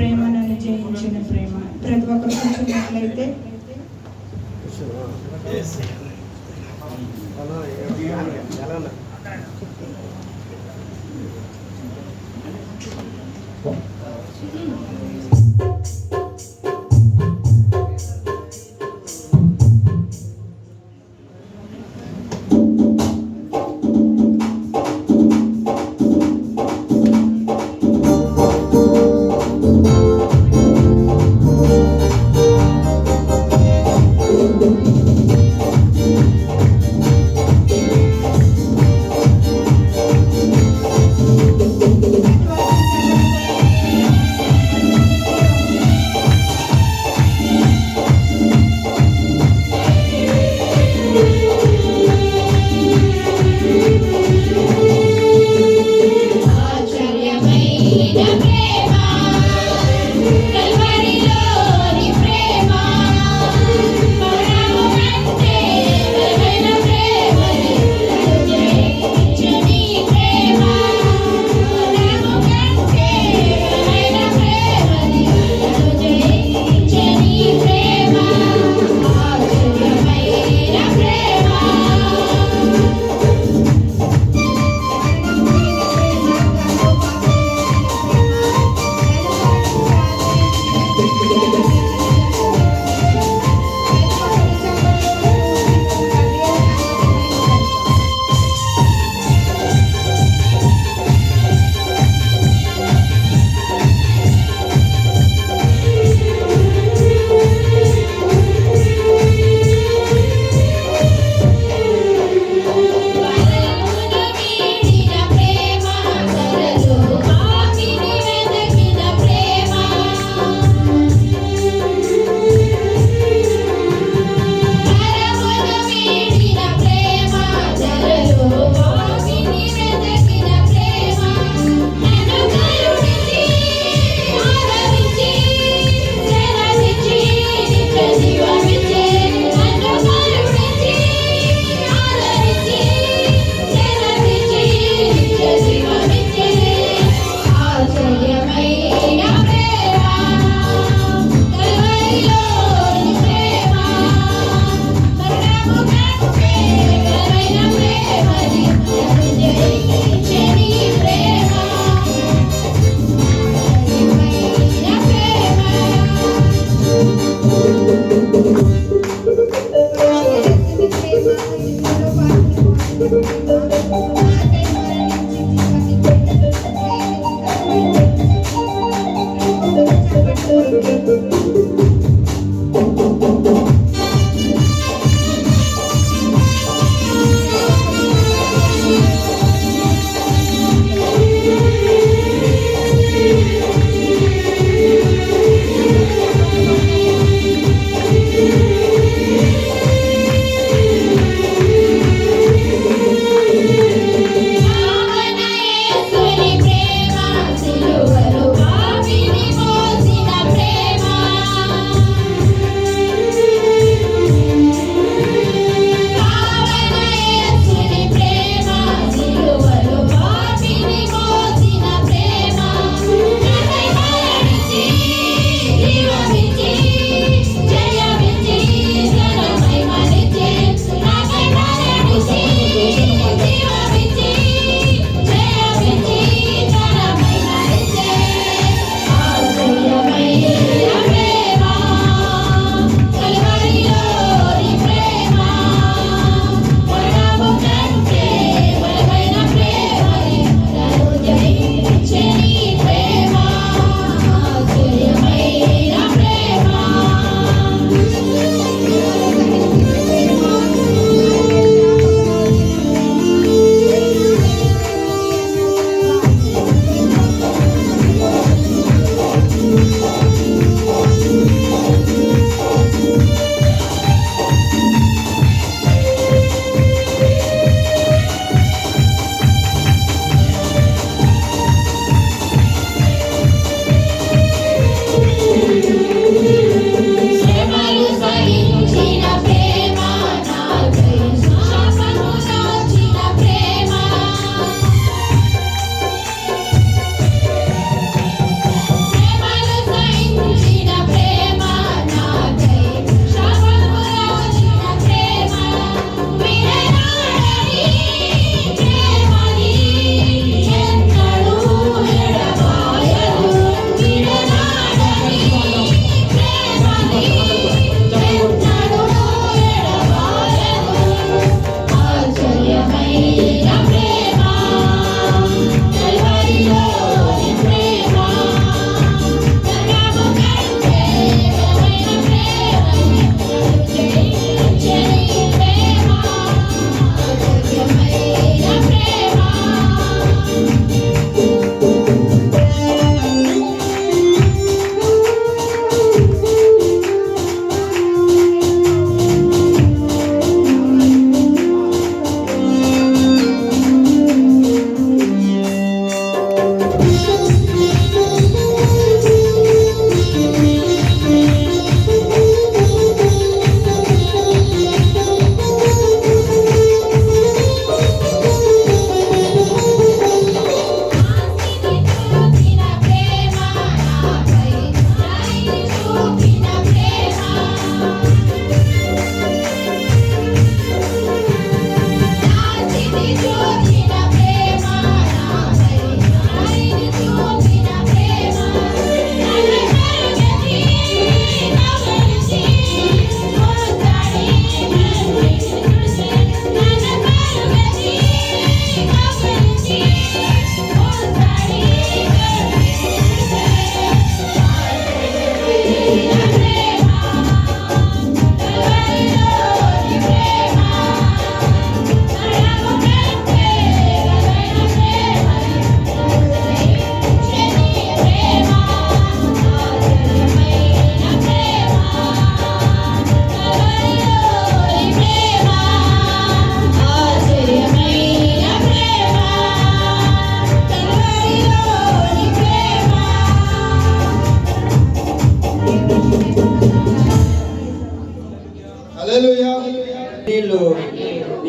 ప్రేమ నన్ను జయించిన ప్రేమ. ప్రతి ఒక్కరు కూర్చున్నట్లయితే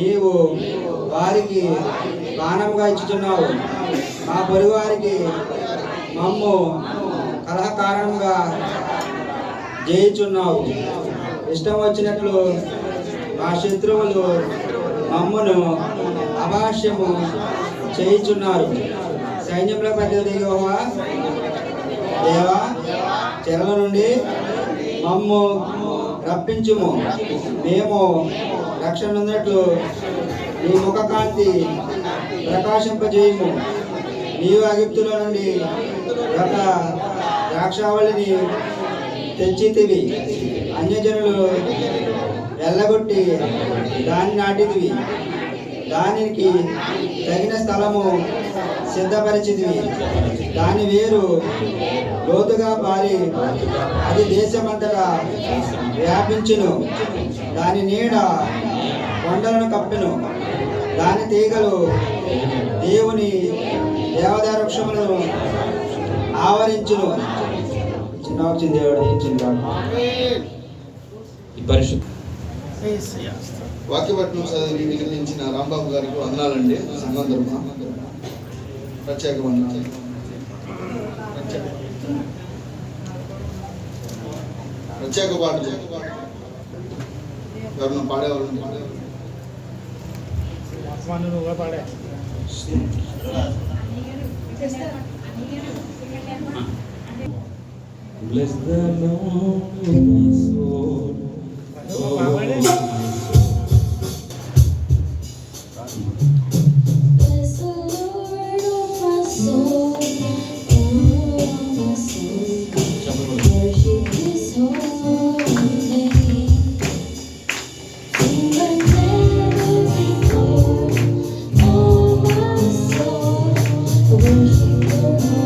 నీవు వారికి పానముగా ఇచ్చుచున్నావు. మా పొరుగు వారికి మమ్ము కలహ కారణంగా జయించున్నావు. ఇష్టం వచ్చినట్లు మా శత్రువులు మమ్మును అభాష్యము చేయించున్నారు. సైన్యంలో పెద్ద యెహోవా దేవా, చెరల నుండి మమ్ము రప్పించుము. మేము రక్షణ నొందినట్లు నీ ముఖకాంతి ప్రకాశింపజేయము. నీవు ఐగుప్తులో నుండి ఒక ద్రాక్షావళిని తెచ్చితివి. అన్యజనులు ఎల్లగొట్టి దాన్ని నాటిదివి. దానికి తగిన స్థలము సిద్ధపరిచితివి. దాని వేరు లోతుగా పారి అది దేశమంతటా వ్యాపించును. దాని నీడ కొండలను కప్పెను. దాని తీగలు దేవుని దేవదారు వృక్షములను ఆవరించును. చిన్న దేవుడు ఇచ్చింది. వాక్యపట్నం చదివి మిగిలించిన రాంబాబు గారికి వందనాలండి. సంఘం తరపున ప్రత్యేక వందనాలు. ప్రత్యేక పాటలు ఎవరన్నా పాడేవాళ్ళు పాడే. Bless the Lord, my soul. Oh, my soul. Bless the Lord, oh my soul, oh my soul. Worship His holy name. Sing like never before, oh my soul. Worship Your holy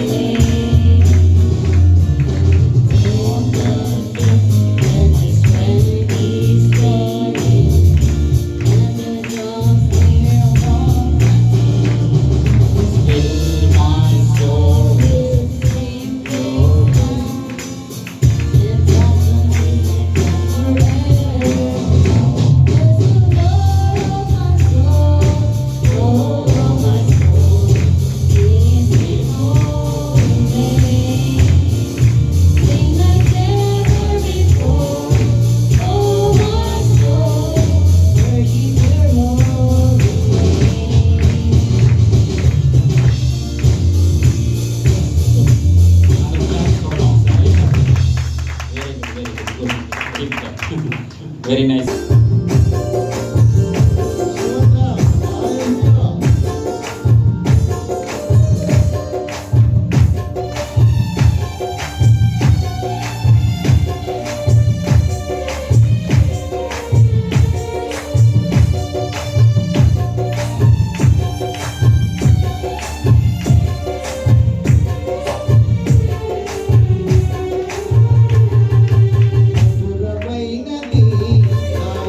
name. Very nice. మధురమైనది నా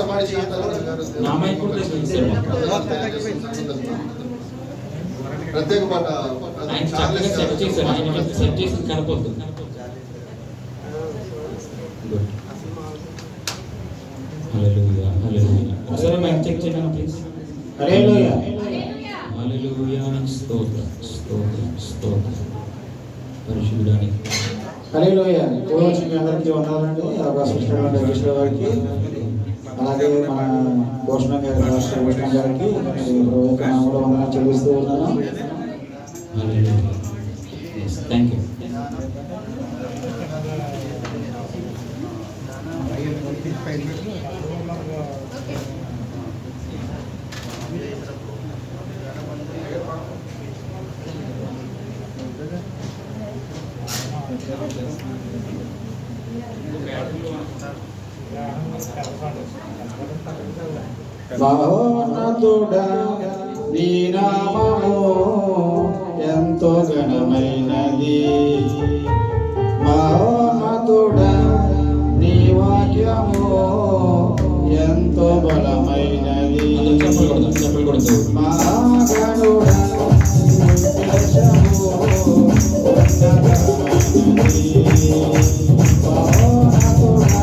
పాత పాడి గారు నా mic కూడా తీసుకొచ్చారు. ప్రత్యేక పాట ఆయన చక్కగా సెట్ చేశారు. ఆయన సెట్ చేసి కనపొద్దు. హల్లెలూయా, హల్లెలూయా. ఒకసారి మైక్ చెక్ చేయండి ప్లీజ్. హల్లెలూయా. హల్లెలూయా. స్తోత్రం, స్తోత్రం, స్తోత్రం పరిశుద్ధానికి. హల్లెలూయా. పూర్వచ్చిన మీ అందరికీ వందనాలండి. అవకాశం ఇచ్చినటువంటి రిజిస్టర్ గారికి, అలాగే మన భూషణ గారి రాష్ట్ర భూషణ గారికి నేను కూడా వందనాలు చెల్లిస్తూ ఉన్నాను. హల్లెలూయా. Thank you. మహోన్నతుడా నీ నామము ఎంతో ఘనమైనది. మహోన్నతుడా నీ వాక్యము ఎంతో బలమైనది. చెప్పలు కొడుతూ మహాగణుడా దేశము ఉన్నతమైనది. మహోన్నతుడా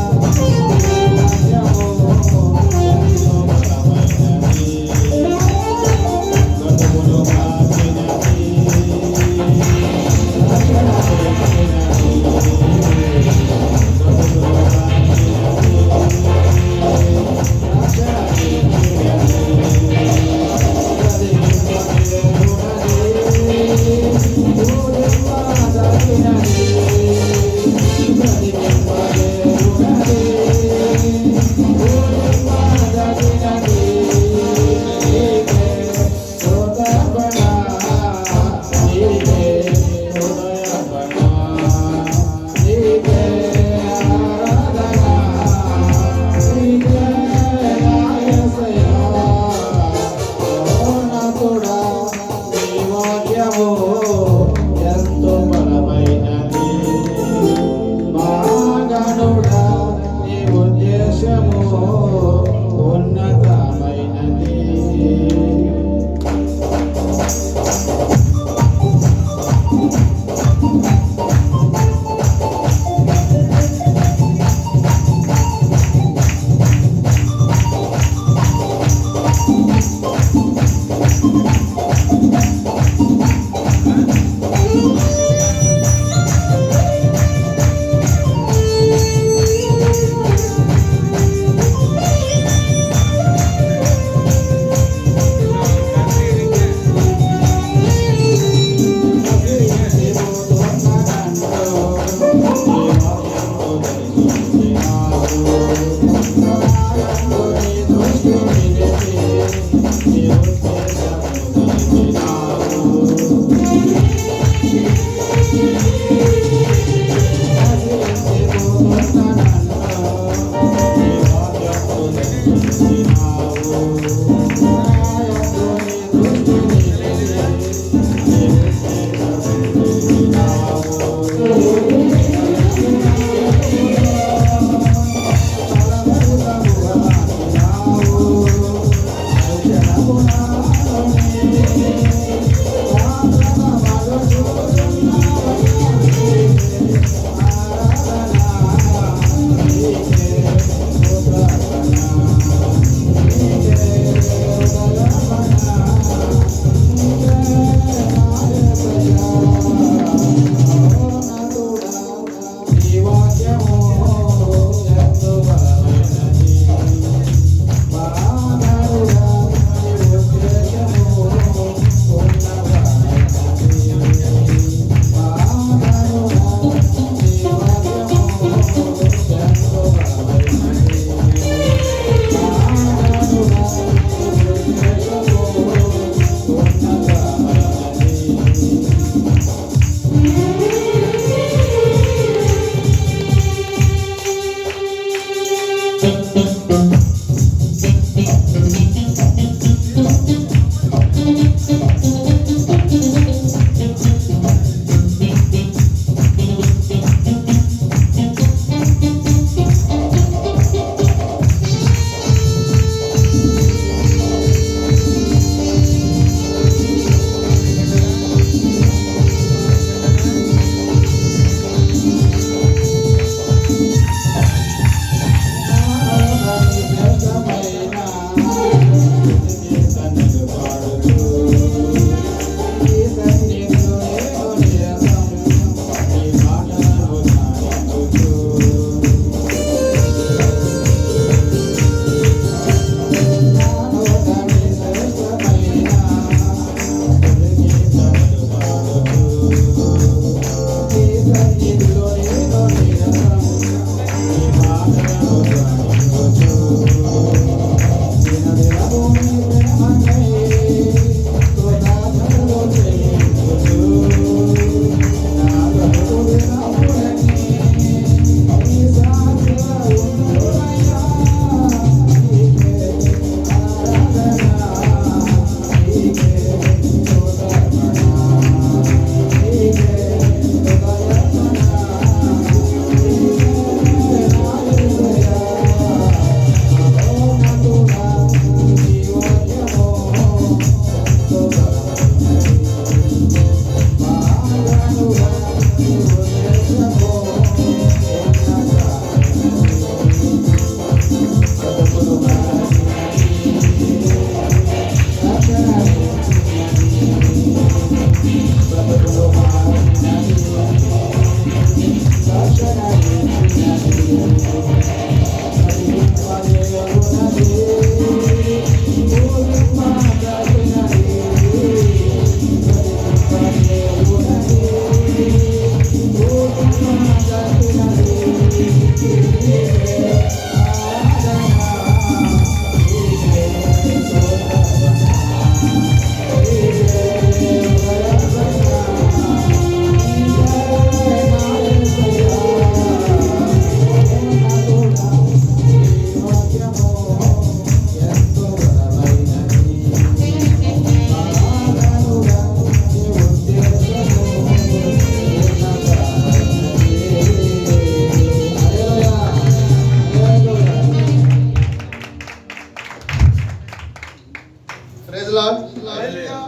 హల్లెలూయా.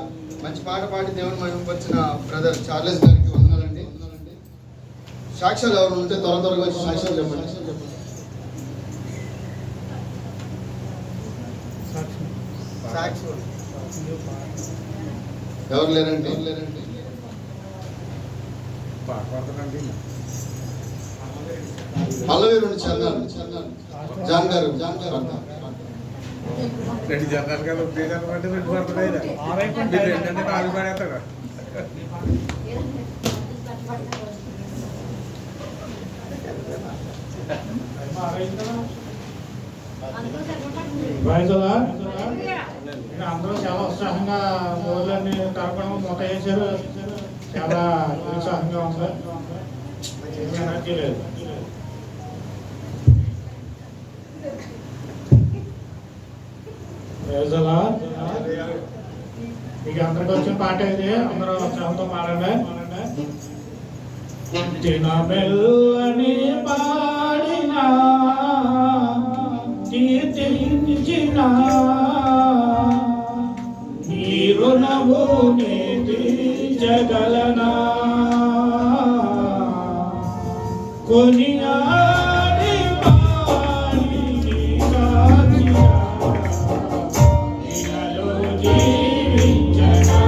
మంచి పాట పాడి దేవుని మహిమపరిచిన బ్రదర్ చార్లెస్ గారికి వందనాలండి. సాక్ష్యాలు ఎవరు ఉంటే త్వరగా వచ్చి సాక్ష్యాలు చెప్పండి. ఎవరు లేరండి? పల్లవి రెండు చరణాలు జాన్ గారు అంతా రెండు జనాలు కదా ఉపయోగాలు రెండు పడుతున్నాయి రెండంటే నాలుగు పడేస్తాడు. అందరూ చాలా ఉత్సాహంగా రోజులన్నీ కలపడం మొత్తం వేసారు. చాలా ఉత్సాహంగా ఉంది. ఎనర్జీ లేదు. మీకు అందరికి వచ్చిన పాట ఇది. అందరూ ఉత్సాహంతో పాడండి. తినబెల్లని పాడినా కీర్తించిన నీ రుణము తీర్చగలనా కొనియాడి పాడి కాచినా ఇలలో జీవించనా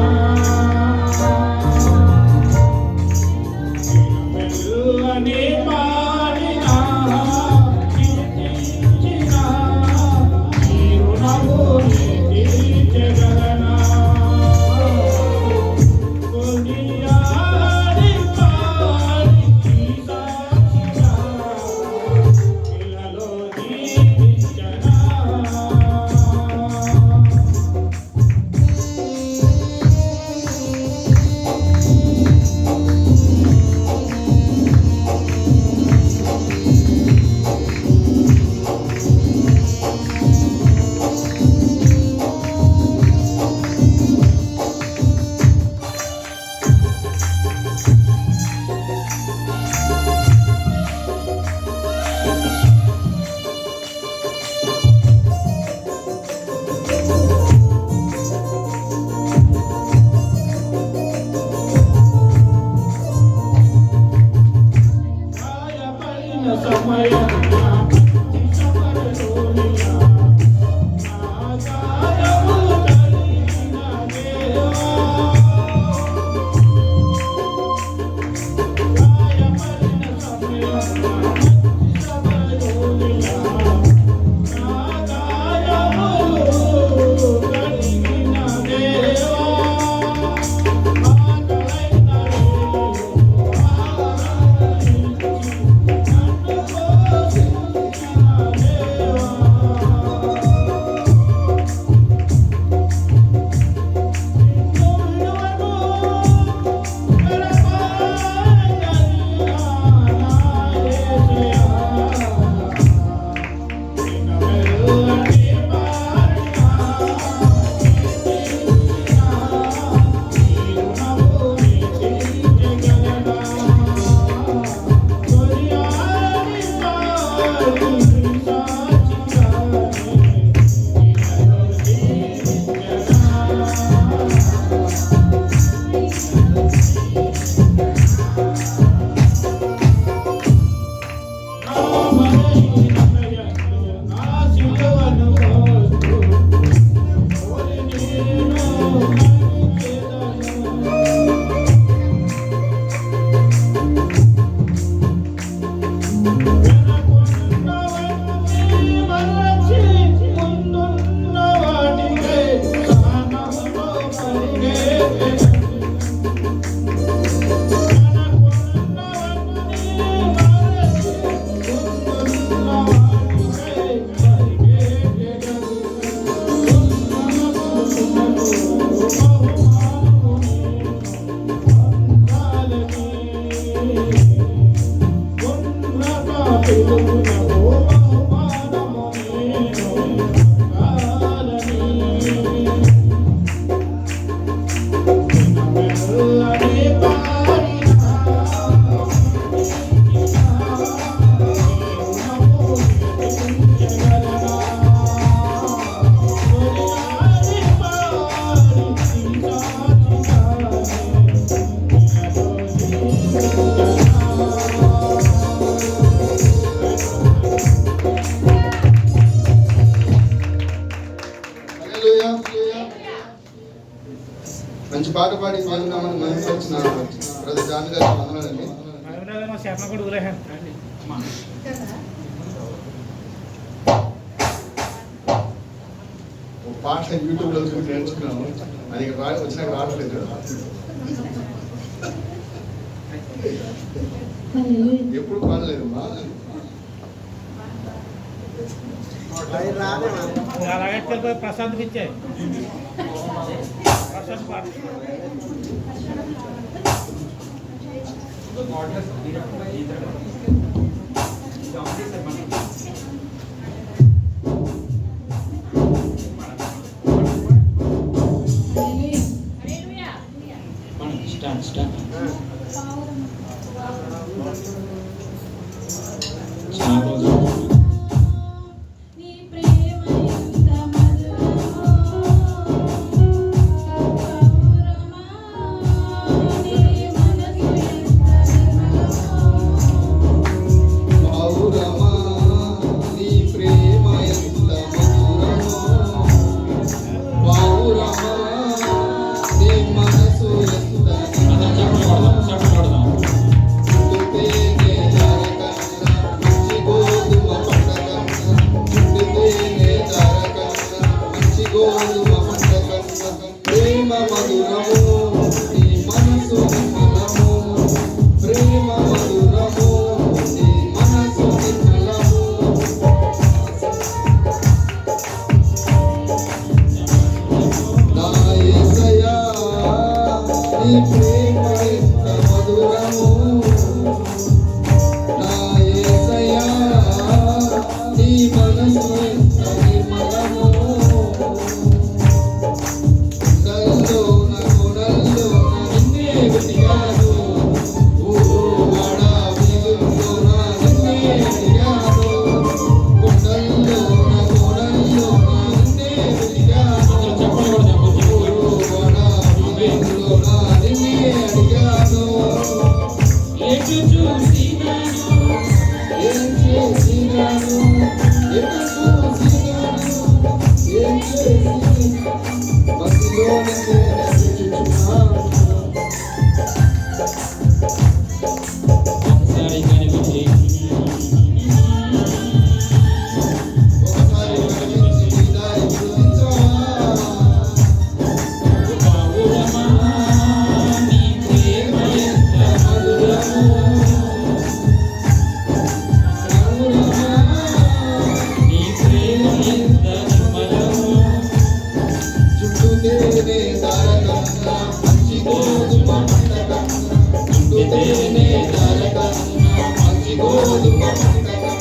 తినబెల్లని పాడినా కీర్తించిన నీ రుణము తీర్చగలనా కొనియాడి పాడి కాచినా ఇలలో జీవించనా. మంచి పాట పాడి దేవుని నామాన్ని మహిమపరిచిన బ్రదర్ జాన్ గారికి వందనాలండి. ఒక పాట యూట్యూబ్లో చూసి నేర్చుకున్నాము, అది వచ్చినాక రావట్లేదు. ఎప్పుడు పాడలేదు మా ప్రశాంత్ ఇచ్చే ప్రశాంత్ పాట నీ ప్రేమ ఎంత మధురమో పౌరమా నీ మనసు ఎంత నిర్మలమో పౌరమా నీ ప్రేమ ఎంత మధురమో పౌరమా నీ మనసు ఎంత చుట్టితేనే దారకన్నా మంచి గోధుమ పంటకన్నా చుట్టితేనే దారకన్నా మంచి గోధుమ పంటకన్నా ప్రేమ మధురము నీ మనసు నిర్మలము ప్రేమ మధురము నీ మనసు నిర్మలము నా యేసయ్యా నీ ప్రేమ ఎంత మధురము నా యేసయ్యా నీ మనసు ఎంత నిర్మలము కొండల్లో నిన్నే వెతికాను వాడ వీధుల్లో నిన్నే వెతికాను కొండల్లో నిన్నే వెతికాను వాడ వీధుల్లో నిన్నే అడిగాను ఏం చేసినాను ఎటు చూసినాను ఏం చేసి మధ్యలో నిన్నే వెతుకుచున్నాను ఒకసారి కనిపించి నీ దారి చూపించవా పౌరమా నీ ప్రేమ ఎంత మధురము పౌరమా నీ ప్రేమ ఎంత నిర్మలము చుట్టూతేనే దారకన్నా మంచి గోధుమ పంటకన్నా చుట్టూతేనే దారకన్నా మంచి గోధుమ పంటకన్నా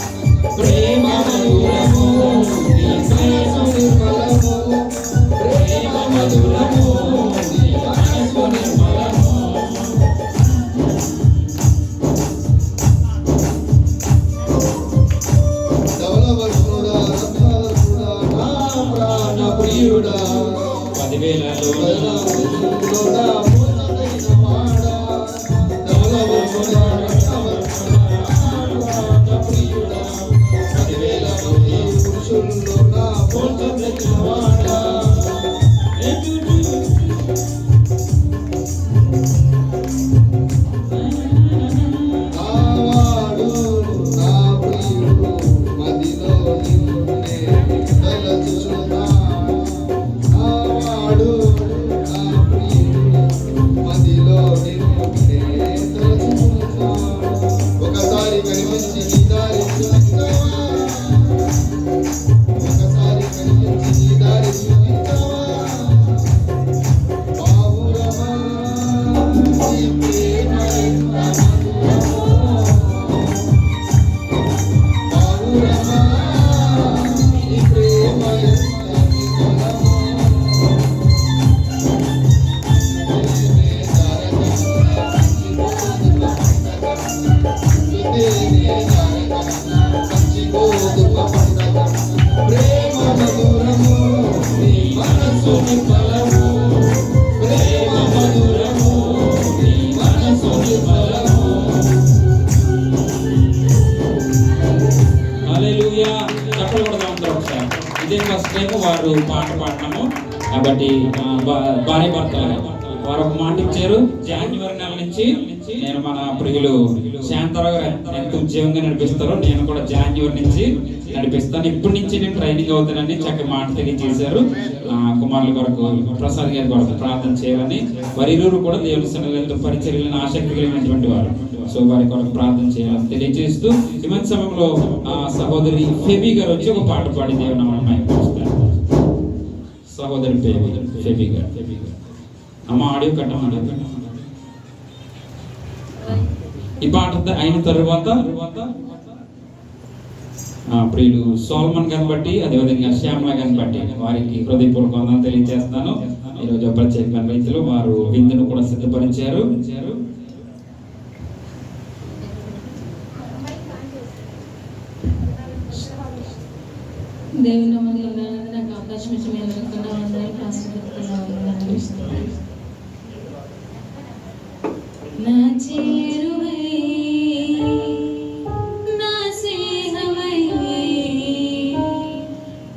ప్రేమ మధురము నీ మనసు నిర్మలము ప్రేమ మధురము నీ మనసు నిర్మలము ధవళవస్త్రుడా రత్నవస్త్రుడా నా ప్రాణ ప్రియుడా 10,000 నా పూర్ణమైన వాడా ధవళవస్త్రుడా రత్నవస్త్రుడా నా ప్రాణ ప్రియుడా 10,000 మంది పురుషుల్లో నా పూర్ణమైన వాడా నావాడు నా ప్రియుడు మదిలో నిన్నే తలచుచున్నాడు నావాడు నా ప్రియుడు మదిలో నిన్నే తలచుచున్నాడు ఒకసారి కనిపించి నీ దారి చూపించవా ఒకసారి కనిపించి నీ దారి చూపించవా పౌరమా నీ ప్రేమ ఎంత మధురమో పౌరమా నీ ప్రేమ ఎంత నిర్మలమో చుట్టూతేనే దారకన్నా మంచి గోధుమ పంటకన్నా చుట్టూతేనే దారకన్నా మంచి గోధుమ పంటకన్నా ప్రేమ మధురము నీ మనసు నిర్మలము ప్రేమ మధురము నీ మనసు నిర్మలము హల్లెలూయా. చప్పట్లు కొడదాం అందరూ ఒకసారి. ఇదే ఫస్ట్ టైం వారు పాట పాడినాము. కాబట్టి భార్య భర్తలు వారు ఒక మాట ఇచ్చారు. జనవరి నెల నుంచి నేను మన ప్రియులు శాంతరావు గారు ఎంత ఉద్యోగంగా నడిపిస్తారో నేను కూడా జనవరి నుంచి నడిపిస్తాను. ఇప్పటి నుంచి నేను ట్రైనింగ్ అవుతానని చక్కగా మాట తెలియజేశారు. కుమారుల కొరకు ప్రసాద్ గారి కొరకు ప్రార్థన చేయాలని వారి ఇరువురు కూడా దేవుని సన్నిధిలో పరిచర్యలను ఆసక్తి కలిగినటువంటి వారు. సో వారి కొరకు ప్రార్థన చేయాలని తెలియజేస్తూ ఈ మంచి సమయంలో సహోదరి ఫెబీ గారు వచ్చి ఒక పాట పాడి దేవుని నామమున సహోదరి ఫెబీ గారు అమ్మ ఆడియో కట్టమండి. ఈ పాట అయిన తరువాత ప్రియులు సోల్మన్ గారిని బట్టి అదేవిధంగా శ్యామల గారిని బట్టి వారికి హృదయపూర్వక వందనాలు తెలియజేస్తున్నాను. ఈరోజు ప్రత్యేకమైన రీతిలో వారు విందును కూడా సిద్ధపరిచారు. దేవుని నామములో నాకు అవకాశం ఇచ్చి మేము వందనాలు ప్రార్థిస్తున్నాను. నా చేరువై నా స్నేహమై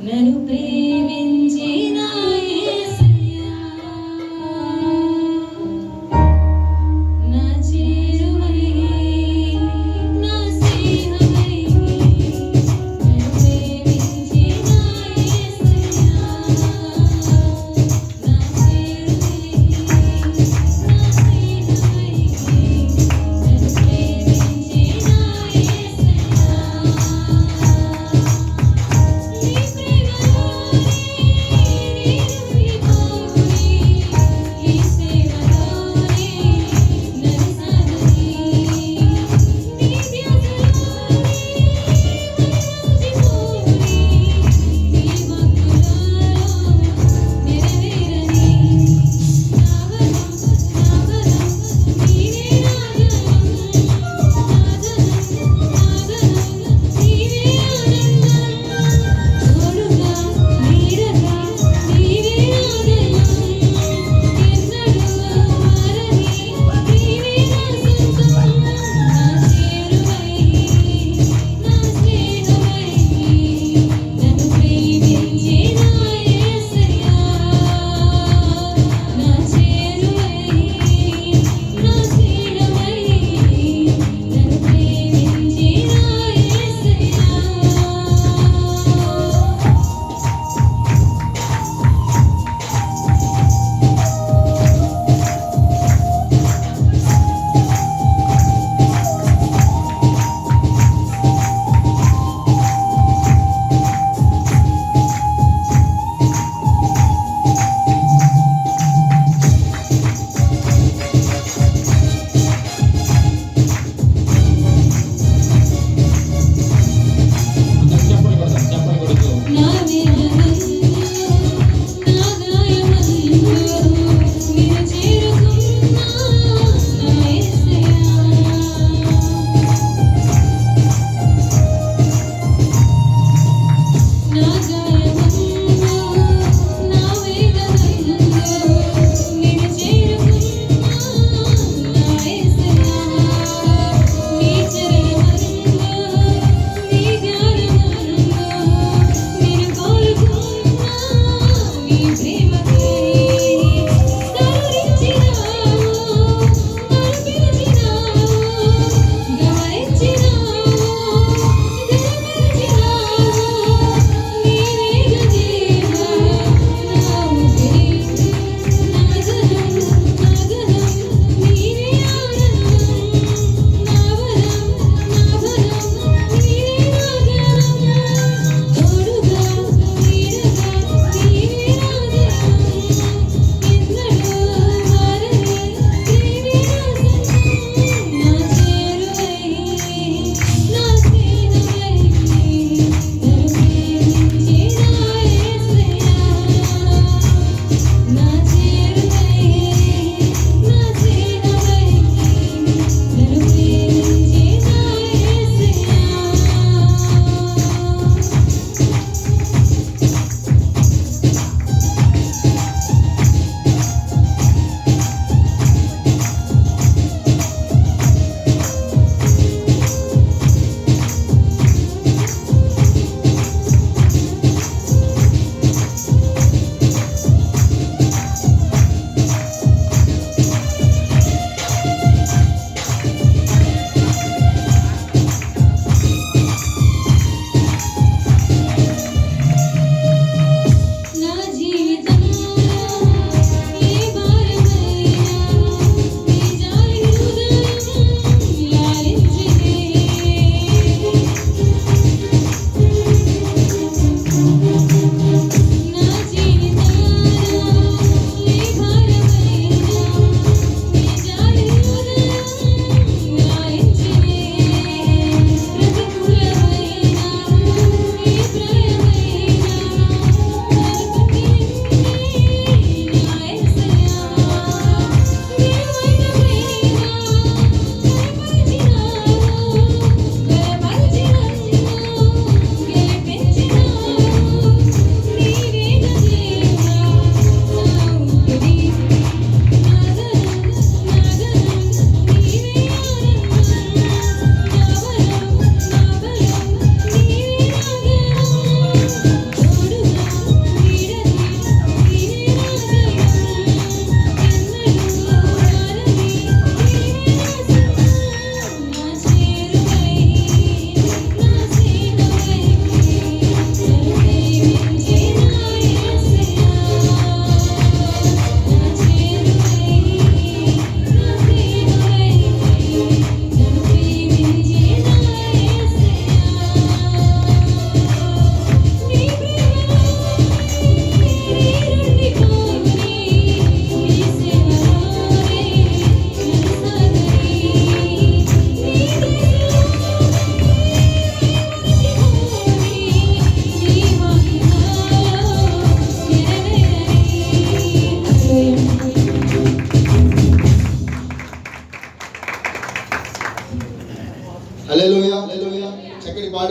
నన్ను ప్రేమించిన యేసయ్యా, నా చేరువై నా స్నేహమై నన్ను ప్రేమించిన యేసయ్యా, నా చేరువై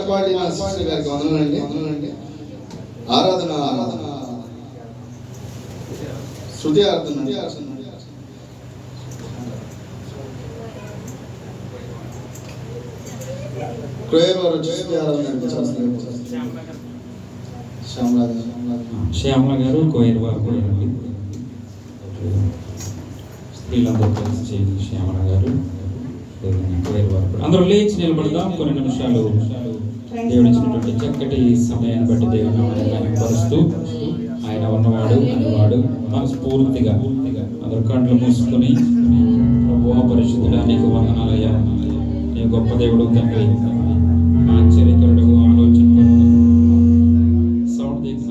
పాడిన సిస్టర్ గారికి వందనాలండి. ఆరాధన శృతి ఆరాధన క్రోయర్ వారు శృతి ఆరాధన శ్యామల గారు కోయర్ వారు కూడా రండి. స్త్రీలందరూ కలిసి చేయండి. శ్యామల గారు కోయర్ వారు కూడా అందరూ లేచి నిలబడదాం. కొన్ని నిమిషాలు దేవుడు ఇచ్చినటువంటి చక్కటి సమయాన్ని బట్టి దేవుని నామాన్ని పరుస్తూ ఆయన ఉన్నవాడు అనేవాడు మనస్ఫూర్తిగా అందరూ కండ్లు మూసుకొని ప్రభువా పరిశుద్ధుడా నీకు వందనాలయ్యా, నీ గొప్ప దేవుడు తండ్రి, ఆశ్చర్యకరుడు, ఆలోచన సౌండ్ దిగిన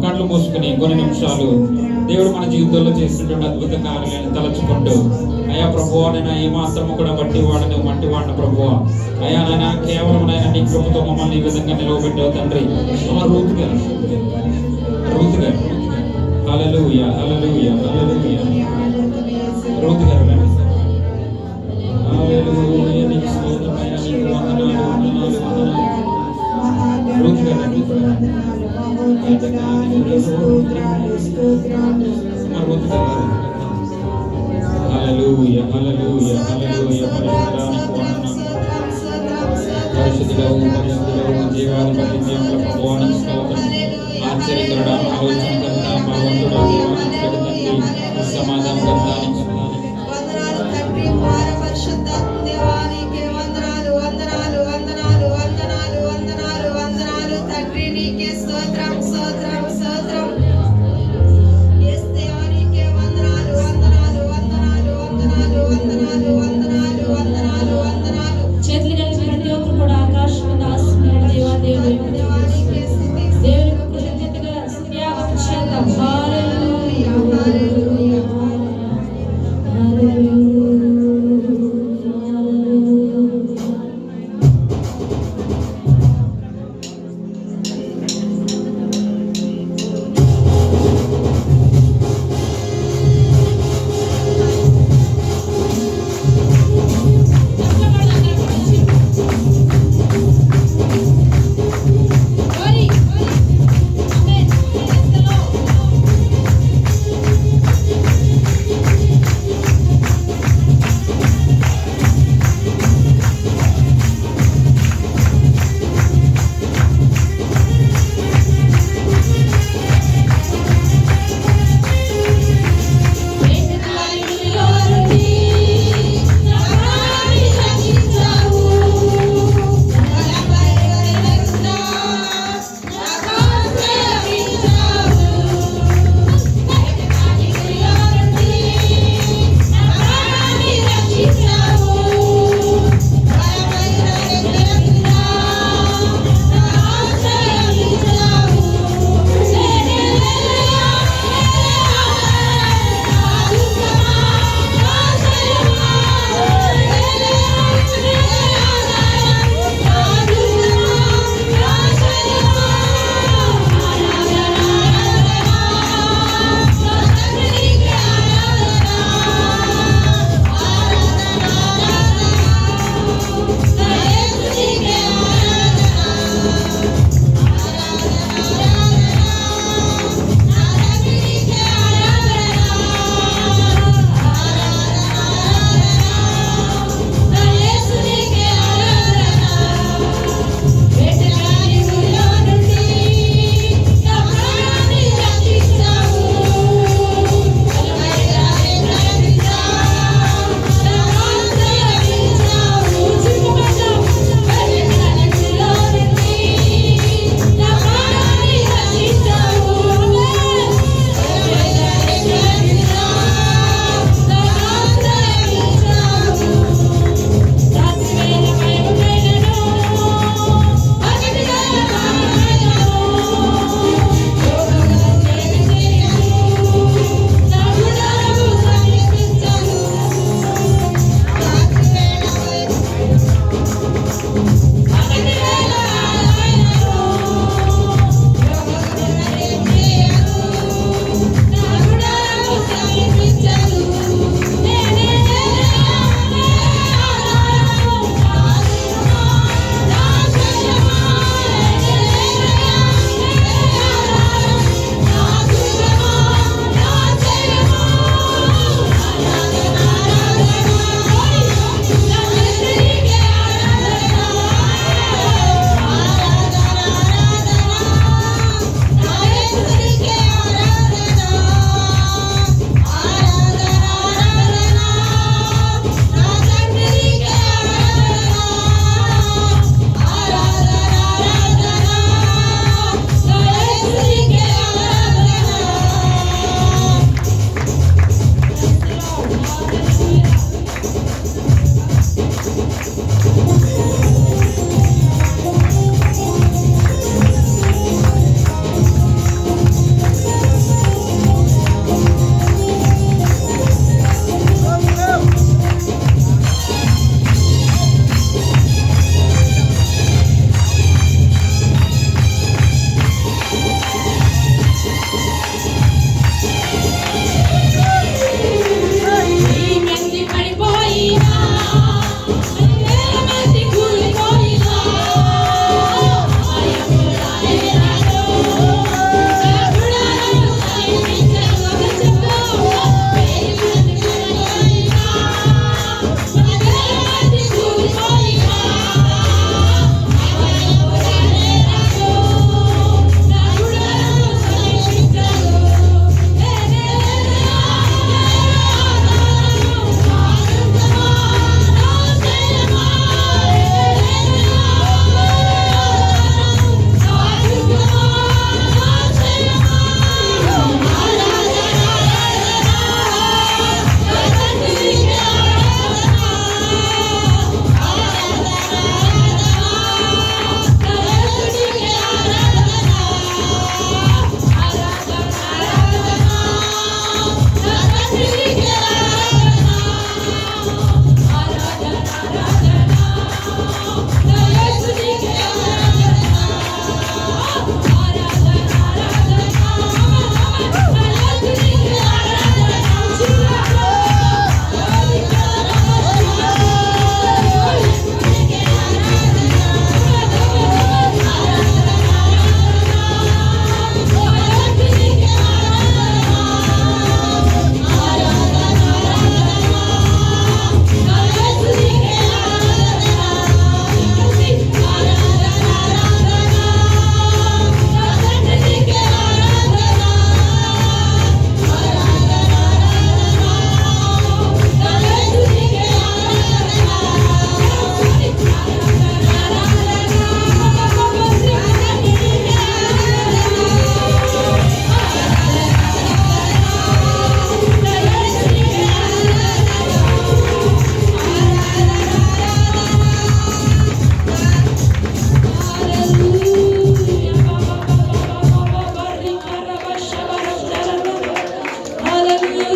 కళ్ళు మూసుకుని కొన్ని నిమిషాలు దేవుడు మన జీవితంలో చేసినటువంటి అద్భుత కార్యాలను తలచుకుంటూ, అయ్యా ప్రభువా నేను ఏ మాత్రము కూడా మట్టివాడను ప్రభువా, అయ్యా నాయన కేవలం నాయన నీ కృపతో మమ్మల్ని ఈ విధంగా నిలవబెట్టావు తండ్రి. రూత్ గారు హల్లెలూయా హల్లెలూయా హల్లెలూయా. రూత్ గారు హల్లెలూయా, నీకు స్తోత్రమయ్యా, నీకు వందనాలు. రూత్ గారు హల్లెలూయా హల్లెలూయా హల్లెలూయా. పరిశుద్ధుడవు జీవాధిపతి దేవుల ప్రభువానికి స్తోత్రం. ఆశ్చర్యకరుడా, ఆలోచనకర్త, బలవంతుడా, దేవానికి సమాధానకర్త, చేతులు కలిసి ప్రతి ఒక్కరు కూడా ఆకాశం దాస్తున్నారు. దేవా దేవుడు దేవునికి కృతజ్ఞతగా స్తుతియాగం చేద్దాం. హల్లెలూయా హల్లెలూయా.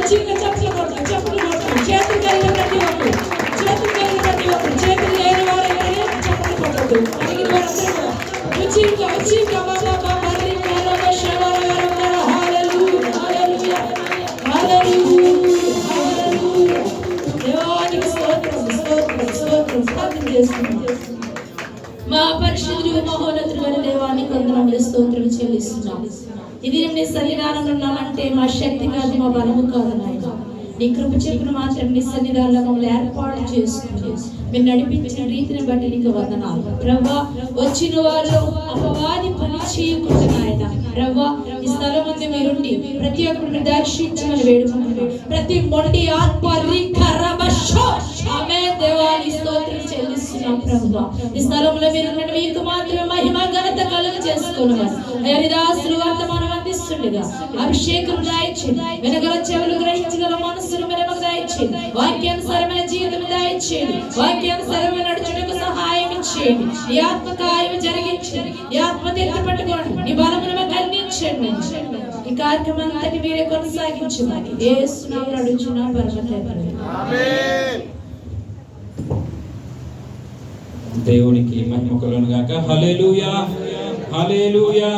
మంచిగా చప్పట్లు కొడతాం, చప్పట్లు కొడతాం. చేతులు కలిగిన ప్రతి ఒక్కరు, చేతులు కలిగిన ప్రతి ఒక్కరు, చేతులు లేని వారైతే చప్పట్లు కొట్టద్దు. కలిగిన వారందరూ రుచిగా రుచిగా బాబా బాబా రికారవ శవరవర హల్లెలూయా హల్లెలూయా హల్లెలూయా హల్లెలూయా. దేవానికి స్తోత్రం స్తోత్రం స్తోత్రం స్తోత్రం చేస్తున్నాం. మా పరిశుద్ధుడు మహోన్నతుడైన దేవానికి వందనములు స్తోత్రం చెల్లిస్తున్నాం. ఇది నీ సన్నిధానంలో ఉన్నామంటే మా శక్తి కాదు, మా బలము కాదు నాయన. నీ కృప చెప్పును మాత్రం నీ సన్నిధానంలో మమ్మల్ని ఏర్పాటు చేసుకుని మీరు నడిపించిన రీతిని బట్టి నీకు వందనాలు ప్రభువా. వచ్చిన వారు అపవాది పని చేయకుండా నాయన ప్రభువా, ఈ స్థలం ముందు మీరుండి ప్రతి ఒక్కరిని దర్శించమని వేడుకుంటున్నాం. ప్రతి మొండి ఆత్మ దేవాన్ని స్తోత్రం చెల్లిస్తున్నాం ప్రభువా. ఈ స్థలంలో మీరు మీకు మాత్రమే మహిమ ఘనత కలుగ చేసుకున్నామని హరిదాసులు వర్తమానం అందిస్తుండగా అభిషేకం దాయిచ్చేయండి, వినగల చెవులు గ్రహించగల మనస్సులు మెరమకు దాయిచ్చేయండి, వాక్యానుసారమైన జీవితం దాయిచ్చేయండి, వాక్యానుసారమైన నడుచుటకు సహాయం ఇచ్చేయండి. ఈ ఆత్మ కార్యం జరిగించండి, ఈ ఆత్మ ఎత్తి పట్టుకోండి, ఈ బలమును మాకు అందించండి. ఈ కార్యక్రమం అంతటి మీరే కొనసాగించమని యేసునామములో అడుగుచున్నాం పరమ తండ్రి. ఆమేన్. దేవునికి మహిమ కలుగును గాక. హల్లెలూయా హల్లెలూయా.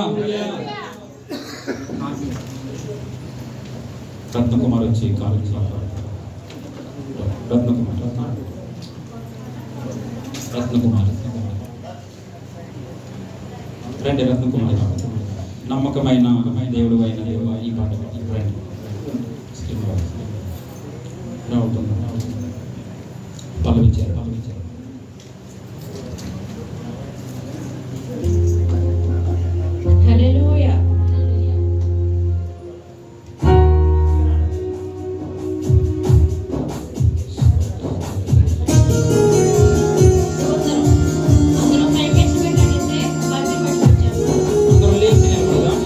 రత్నకుమార్ వచ్చి కాలు రత్నకుమార్ రండి. రత్నకుమార్ నమ్మకమైన దేవుడు అయిన దేవ ఈ పాట పల్లవించారు. హల్లెలూయా. అందరూ లేచి నిలబడదాం.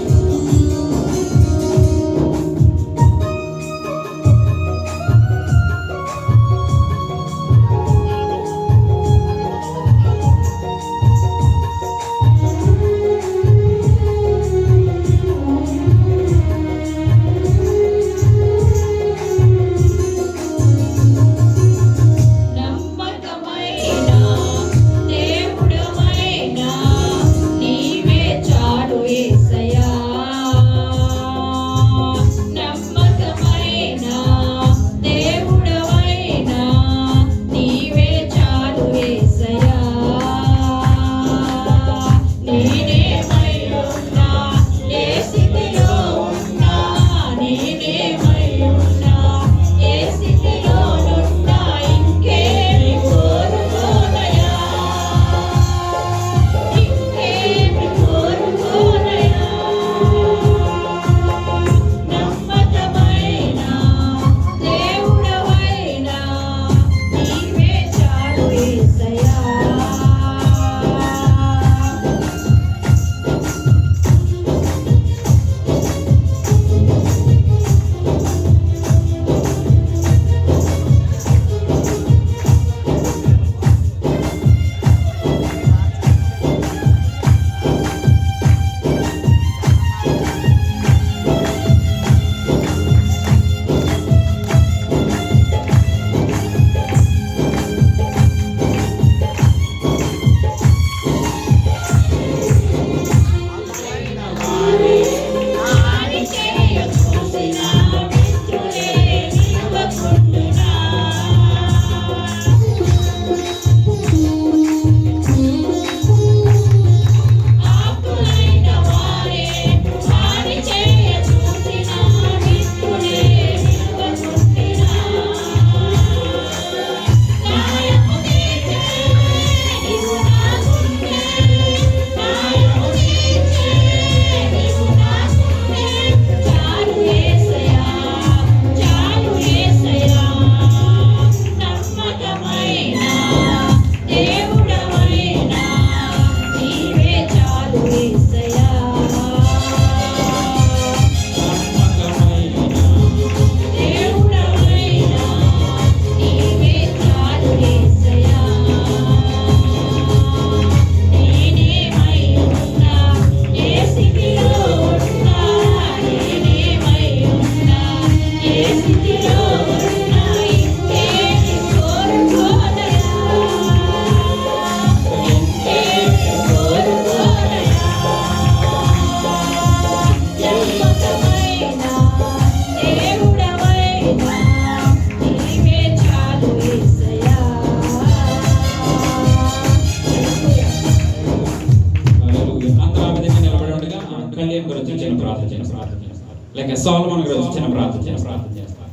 సోల్మన్ గారు చిన్న ప్రార్థన చేస్తారు.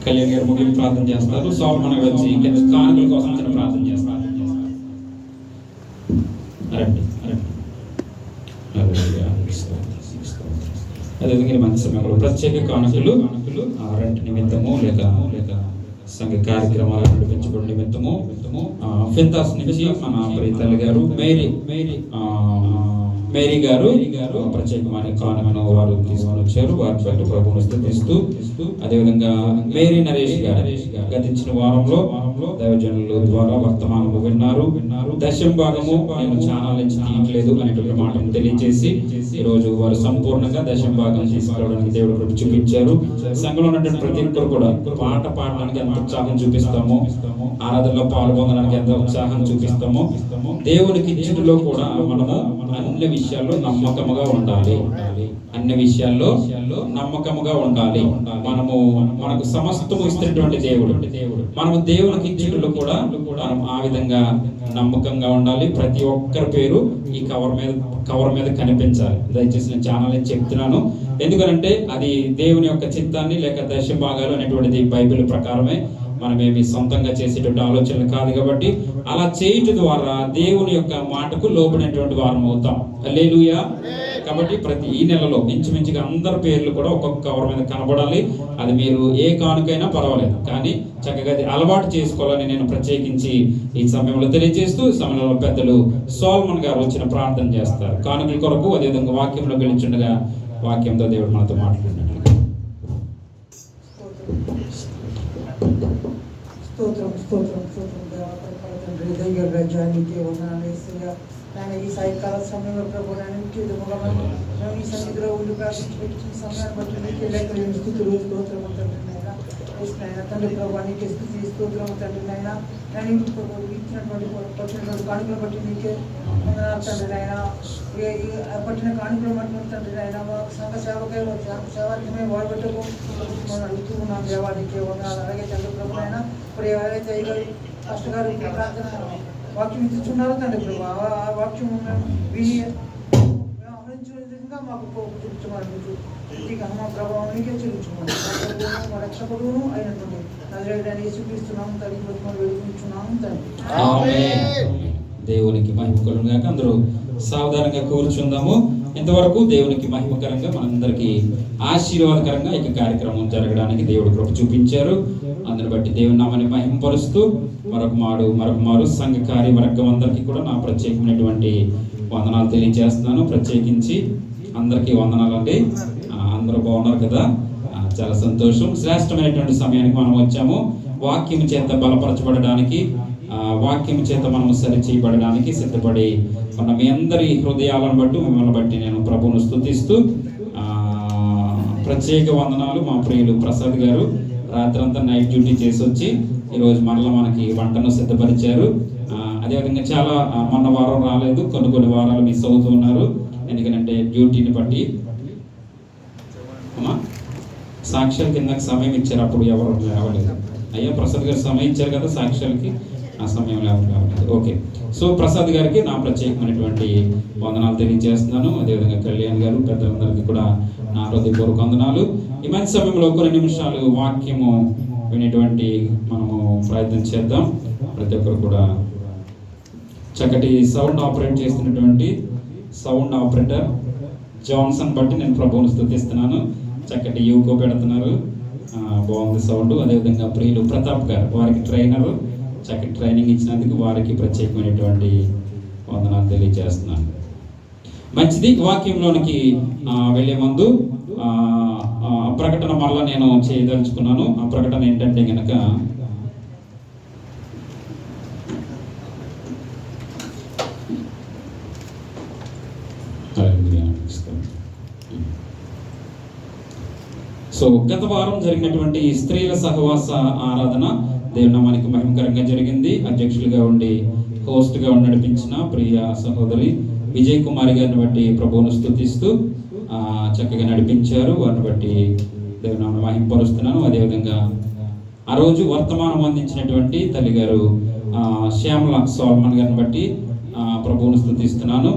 కళ్యాణ్ గారు ముగింపు ప్రార్థన చేస్తారు. సోల్మన్ గారు వచ్చి కానుకల కోసం చిన్న ప్రార్థన చేస్తారు. అదేవిధంగా మంచి సమయంలో ప్రత్యేక కానుకలు రెంట్ నిమిత్తము లేక సంఘ కార్యక్రమాలు నడిపించబడి నిమిత్తము ఫింతాస్ నుంచి మన ప్రీతల్లి గారు మేరీ గారు ప్రత్యేకమైన కానుకను వారు తీసుకొని వచ్చారు. వారి బట్టి ప్రభువును స్తుతిస్తూ అదేవిధంగా మేరీ నరేష్ గారు గతించిన వారంలో దైవజనుల ద్వారా వర్తమానము విన్నారు. దశం భాగము నేను ఛానల్ నుంచి తీయట్లేదు అనేటువంటి మాటను తెలియజేసి ఈరోజు వారు సంపూర్ణంగా దశం భాగం తీసుకురావడానికి దేవుడు కృప చూపించారు. సంఘంలో ఉన్నటువంటి ప్రతి ఒక్కరు కూడా పాట పాడడానికి ఎంత ఉత్సాహం చూపిస్తామో, ఆరాధనలో పాల్గొనడానికి ఎంత ఉత్సాహం చూపిస్తామో, దేవునికి ఇచ్చుటలో కూడా మనము అన్ని విషయాల్లో నమ్మకముగా ఉండాలి. అన్ని విషయాల్లో నమ్మకముగా ఉండాలి. మనకు సమస్తము ఇస్తున్నటువంటి దేవుడు. మనము దేవునికి ఇచ్చుటలో కూడా మనం ఆ విధంగా నమ్మకంగా ఉండాలి. ప్రతి ఒక్కరి పేరు ఈ కవర్ మీద కనిపించాలి. దయచేసి నేను ఛానల్ నుంచి చెప్తున్నాను. ఎందుకంటే అది దేవుని యొక్క చిత్తాన్ని లేక దశ భాగాలు అనేటువంటిది బైబిల్ ప్రకారమే. మనమేమి సొంతంగా చేసేటువంటి ఆలోచనలు కాదు కాబట్టి అలా చేయటం ద్వారా దేవుని యొక్క మాటకు లోబడినటువంటి వారం అవుతాం. హల్లెలూయా. కాబట్టి ప్రతి ఈ నెలలో ఇంచుమించుగా అందరి పేర్లు కూడా ఒక్కొక్క కవర్ మీద కనబడాలి. అది మీరు ఏ కానుకైనా పర్వాలేదు, కానీ చక్కగా అది అలవాటు చేసుకోవాలని నేను ప్రత్యేకించి ఈ సమయంలో తెలియజేస్తూ సమయంలో పెద్దలు సోల్మన్ గారు వచ్చిన ప్రార్థన చేస్తారు కానుకల కొరకు. అదేవిధంగా వాక్యంలో గెలిచుండగా వాక్యంతో దేవుడు మనతో మాట్లాడినట్లు. హృదయ రాజ్యానికి వందనాలేసయ్యా. ఆయన ఈ సాయంకాల సమయంలో ప్రభు మేము ఈ సన్నిధిలో ఉండి ప్రార్థించి సమయాన్ని బట్టి నీకే లెక్కలేని స్థితులు స్తోత్రం తండ్రి నాయన తండ్రి ప్రభు నీకే స్థితి స్తోత్రం తండ్రి నాయన ఇచ్చినటువంటి పట్టినటువంటి కానుకలు బట్టి నీకే వందనాలు తండ్రి నాయన. పట్టిన కానుకలు బట్టి తండ్రి నాయన సంఘ సేవకమే వాడబెట్టకు మనం అడుగుతూ ఉన్నాం. దేవానికి వందనాలు. అలాగే తండ్రి ప్రభు నాయన ఇప్పుడు ఎవరైతే కష్టగారు ప్రార్థన వాక్యం ఇచ్చుచున్నారు తండ్రి ప్రభు ఆ వాక్యం విని అమరించిన విధంగా మాకు చూపించమని మా ప్రభావానికి చూపించమని మా రక్షకుడును అయినటువంటి నజరేయుడైన యేసుక్రీస్తునామమున తండ్రి వేడుకుంటున్నాము తండ్రి. దేవునికి మహిమ కలుగుగాక. అందరూ సావధానంగా కూర్చుందాము. ఇంతవరకు దేవునికి మహిమకరంగా మనందరికీ ఆశీర్వాదకరంగా ఈ కార్యక్రమం జరగడానికి దేవుడు కృప చూపించారు. అందుని బట్టి దేవుని నామాన్ని మహిమపరుస్తూ మరొక మారు సంఘ కార్యవర్గం అందరికీ కూడా నా ప్రత్యేకమైనటువంటి వందనాలు తెలియజేస్తున్నాను. ప్రత్యేకించి అందరికీ వందనాలు అండి. అందరూ బాగున్నారు కదా? చాలా సంతోషం. శ్రేష్టమైనటువంటి సమయానికి మనం వచ్చాము. వాక్యం చేత బలపరచబడడానికి, వాక్యం చేత మనము సరిచేయబడడానికి సిద్ధపడి ఉన్న మీ అందరి హృదయాలను బట్టి మిమ్మల్ని బట్టి నేను ప్రభువును స్తుతిస్తూ ప్రత్యేక వందనాలు. మా ప్రియులు ప్రసాద్ గారు రాత్రంతా నైట్ డ్యూటీ చేసి వచ్చి ఈరోజు మరలా మనకి వంటను సిద్ధపరిచారు. అదేవిధంగా చాలా మొన్న వారం రాలేదు, కొన్ని వారాలు మిస్ అవుతూ ఉన్నారు. ఎందుకంటే డ్యూటీని బట్టి. అమ్మా సాక్ష్యాల కిందకి సమయం ఇచ్చారు, అప్పుడు ఎవరు లేవలేదు. అయ్యా ప్రసాద్ గారు సమయం ఇచ్చారు కదా సాక్ష్యాలకి, ఆ సమయంలో ఎవరు లేవలేదు. ఓకే. సో ప్రసాద్ గారికి నా ప్రత్యేకమైనటువంటి వందనాలు తెలియజేస్తున్నాను. అదేవిధంగా కళ్యాణ్ గారు పెద్దలందరికీ కూడా నా హృదయపూర్వక వందనాలు. ఈ మంచి సమయంలో కొన్ని నిమిషాలు వాక్యము వినేటువంటి మనము ప్రయత్నం చేద్దాం. ప్రతి ఒక్కరు కూడా చక్కటి సౌండ్ ఆపరేట్ చేస్తున్నటువంటి సౌండ్ ఆపరేటర్ జాన్సన్ బట్టి నేను ప్రభువును స్తుతిస్తున్నాను. చక్కటి యూకో పెడుతున్నారు, బాగుంది సౌండ్. అదేవిధంగా ప్రియులు ప్రతాప్ గారు, వారికి ట్రైనరు, చక్కటి ట్రైనింగ్ ఇచ్చినందుకు వారికి ప్రత్యేకమైనటువంటి వందనాలు తెలియజేస్తున్నాను. మంచిది. వాక్యంలోనికి వెళ్ళే ముందు ప్రకటన మళ్ళా నేను చేయదలుచుకున్నాను. ఆ ప్రకటన ఏంటంటే కనుక సో గత వారం జరిగినటువంటి స్త్రీల సహవాస ఆరాధన దేవుని నామానికి మహిమకరంగా జరిగింది. అధ్యక్షులుగా ఉండి హోస్ట్గా నడిపించిన ప్రియ సహోదరి విజయ్ కుమారి గారిని బట్టి ప్రభువును స్తుతిస్తూ చక్కగా నడిపించారు. వారిని బట్టి దేవుని నామాన్ని మహిమపరుస్తున్నాను. అదేవిధంగా ఆ రోజు వర్తమానం అందించినటువంటి తల్లిగారు శ్యామల సోల్మన్ గారిని బట్టి ప్రభువును స్తుతిస్తున్నాను.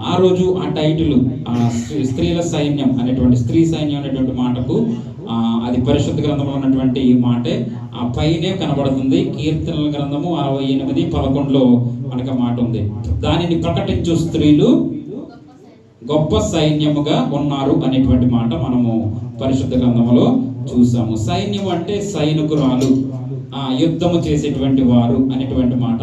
ఆ రోజు ఆ టైటిల్ స్త్రీల సైన్యం అనేటువంటి స్త్రీ సైన్యం అనేటువంటి మాటకు అది పరిశుద్ధ గ్రంథంలో ఉన్నటువంటి మాటే ఆ పైనే కనబడుతుంది. కీర్తనల గ్రంథము 68:11లో మనకు మాట ఉంది. దానిని ప్రకటించు స్త్రీలు గొప్ప సైన్యముగా ఉన్నారు అనేటువంటి మాట మనము పరిశుద్ధ గ్రంథంలో చూసాము. సైన్యం అంటే సైనికురాలు, యుద్ధము చేసేటువంటి వారు అనేటువంటి మాట.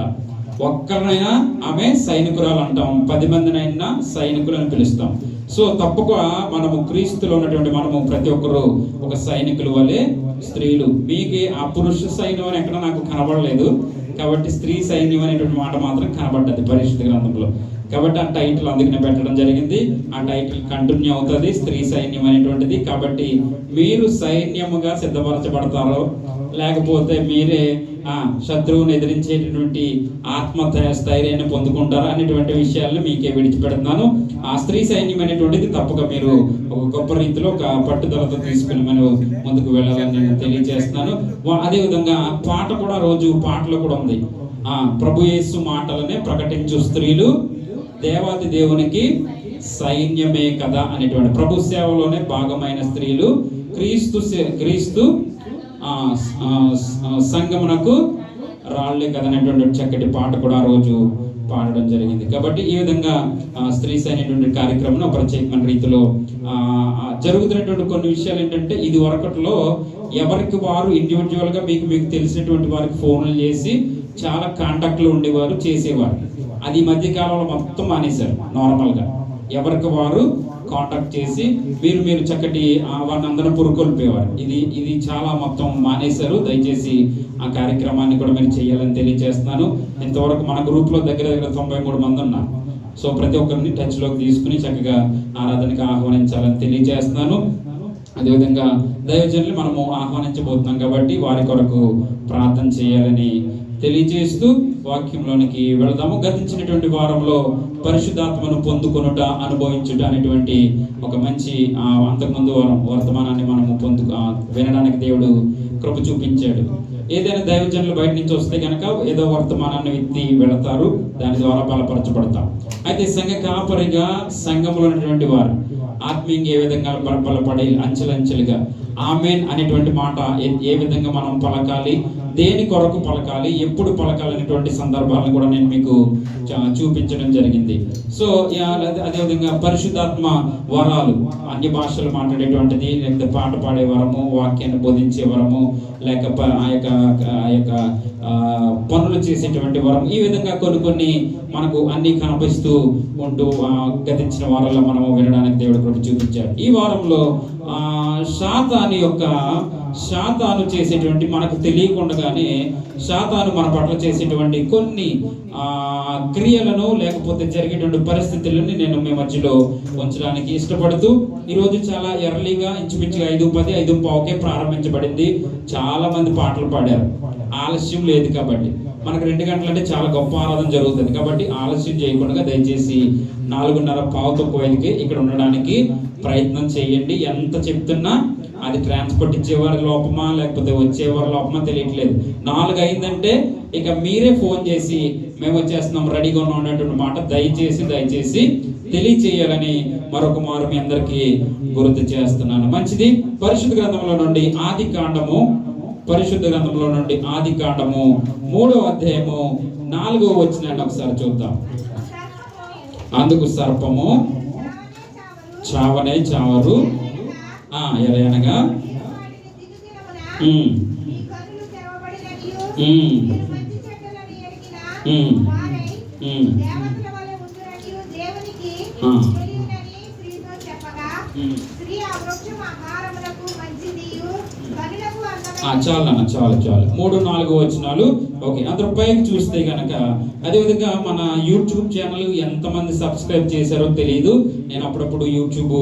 ఒక్కరినైనా ఆమె సైనికురాలు అంటాం, 10 మందినైనా సైనికులు అని పిలుస్తాం. సో తప్పక మనము క్రీస్తులో ఉన్నటువంటి మనము ప్రతి ఒక్కరు ఒక సైనికుల వలె స్త్రీలు. మీకు ఆ పురుష సైన్యం అని ఎక్కడ నాకు కనబడలేదు, కాబట్టి స్త్రీ సైన్యం అనేటువంటి మాట మాత్రం కనబడ్డది పరిశుద్ధ గ్రంథంలో. కాబట్టి ఆ టైటిల్ అందుకనే పెట్టడం జరిగింది. ఆ టైటిల్ కంటిన్యూ అవుతుంది, స్త్రీ సైన్యం అనేటువంటిది. కాబట్టి మీరు సైన్యముగా సిద్ధపరచబడతారో లేకపోతే మీరే శత్రువుని ఎదిరించేటటువంటి స్థైర్యాన్ని పొందుకుంటారా అనేటువంటి విషయాలను మీకే విడిచిపెడుతున్నాను. ఆ స్త్రీ సైన్యం అనేటువంటిది తప్పక మీరు ఒక గొప్ప రీతిలో ఒక పట్టుదలతో తీసుకుని మనం ముందుకు వెళ్ళాలని నేను తెలియజేస్తున్నాను. అదేవిధంగా పాట కూడా రోజు పాటలో కూడా ఉంది. ప్రభు యేసు మాటలనే ప్రకటించు స్త్రీలు దేవాది దేవునికి సైన్యమే కదా అనేటువంటి ప్రభు సేవలోనే భాగమైన స్త్రీలు క్రీస్తు సంగమునకు రాళ్లే కదా అనేటువంటి చక్కటి పాట కూడా ఆ రోజు పాడడం జరిగింది. కాబట్టి ఈ విధంగా స్త్రీస్ అనేటువంటి కార్యక్రమం ప్రత్యేకమైన రీతిలో జరుగుతున్నటువంటి కొన్ని విషయాలు ఏంటంటే, ఇది వరకట్లో ఎవరికి వారు ఇండివిజువల్గా మీకు తెలిసినటువంటి వారికి ఫోన్లు చేసి చాలా కాంటాక్ట్లో ఉండేవారు, చేసేవారు. అది ఈ మధ్య కాలంలో మొత్తం మానేశారు. నార్మల్గా ఎవరికి వారు కాంటాక్ట్ చేసి మీరు చక్కటి వారిని అందరూ పురుకొల్పేవారు. ఇది చాలా మొత్తం మానేశారు. దయచేసి ఆ కార్యక్రమాన్ని కూడా మీరు చేయాలని తెలియజేస్తున్నాను. ఇంతవరకు మన గ్రూప్లో దగ్గర 93 మంది ఉన్నారు. సో ప్రతి ఒక్కరిని టచ్లోకి తీసుకుని చక్కగా ఆరాధనకి ఆహ్వానించాలని తెలియజేస్తున్నాను. అదేవిధంగా దైవజనులు మనము ఆహ్వానించబోతున్నాం కాబట్టి వారి కొరకు ప్రార్థన చేయాలని తెలియజేస్తూ వాక్యంలోనికి వెళదాము. గతించినటువంటి వారంలో పరిశుద్ధాత్మను పొందుకొనుట, అనుభవించుట అనేటువంటి ఒక మంచి అంతకుముందు వర్తమానాన్ని మనము వినడానికి దేవుడు కృప చూపించాడు. ఏదైనా దైవజనులు బయట నుంచి వస్తే కనుక ఏదో వర్తమానాన్ని ఎత్తి వెళతారు, దాని ద్వారా బలపరచబడతాం. అయితే సంఘ కాపరిగా సంఘంలో ఉన్నటువంటి వారు ఆత్మీయంగా ఏ విధంగా బలపడి అంచెలంచెలుగా ఆమెన్ అనేటువంటి మాట ఏ విధంగా మనం పలకాలి, దేని కొరకు పలకాలి, ఎప్పుడు పలకాలి అనేటువంటి సందర్భాలను కూడా నేను మీకు చూపించడం జరిగింది. సో అదేవిధంగా పరిశుద్ధాత్మ వరాలు, అన్ని భాషలు మాట్లాడేటువంటిది, లేకపోతే పాట పాడే వరము, వాక్యాన్ని బోధించే వరము, లేక ఆ యొక్క పనులు చేసేటువంటి వరం, ఈ విధంగా కొన్ని మనకు అన్ని కనిపిస్తూ ఉంటూ గతించిన వారంలో మనము వినడానికి దేవుడు కృప చూపించాడు. ఈ వారంలో శాతాను చేసేటువంటి, మనకు తెలియకుండానే శాతాను మన పట్ల చేసేటువంటి కొన్ని క్రియలను లేకపోతే జరిగేటువంటి పరిస్థితులను నేను మీ మధ్యలో ఉంచడానికి ఇష్టపడుతూ, ఈరోజు చాలా ఎర్లీగా ఇంచుమించుగా 5:10, 5:15కే ప్రారంభించబడింది. చాలా మంది పాటలు పాడారు. ఆలస్యం లేదు కాబట్టి మనకు 2 గంటలు అంటే చాలా గొప్ప ఆరాధన జరుగుతుంది. కాబట్టి ఆలస్యం చేయకుండా దయచేసి 4:15కి ఇక్కడ ఉండడానికి ప్రయత్నం చేయండి. ఎంత చెప్తున్నా అది ట్రాన్స్పోర్ట్ ఇచ్చేవారి లోపమా లేకపోతే వచ్చేవారి లోపమా తెలియట్లేదు. 4 అయిందంటే ఇక మీరే ఫోన్ చేసి మేము వచ్చేస్తున్నాం, రెడీగా ఉన్నాం అనేటువంటి మాట దయచేసి తెలియచేయాలని మరొక మారు మీ అందరికీ గుర్తు చేస్తున్నాను. మంచిది. పరిశుద్ధ గ్రంథంలో నుండి ఆది కాండము 3వ అధ్యాయము 4వ వచనాన్ని ఒకసారి చూద్దాం. అందుకు సర్పము చావనే చావరు ఎలాగనగా చాలు 3-4 వచనాలు. ఓకే, అందరూ పైకి చూస్తే కనుక, అదేవిధంగా మన యూట్యూబ్ ఛానల్ ఎంతమంది సబ్స్క్రైబ్ చేశారో తెలియదు. నేను అప్పుడప్పుడు యూట్యూబ్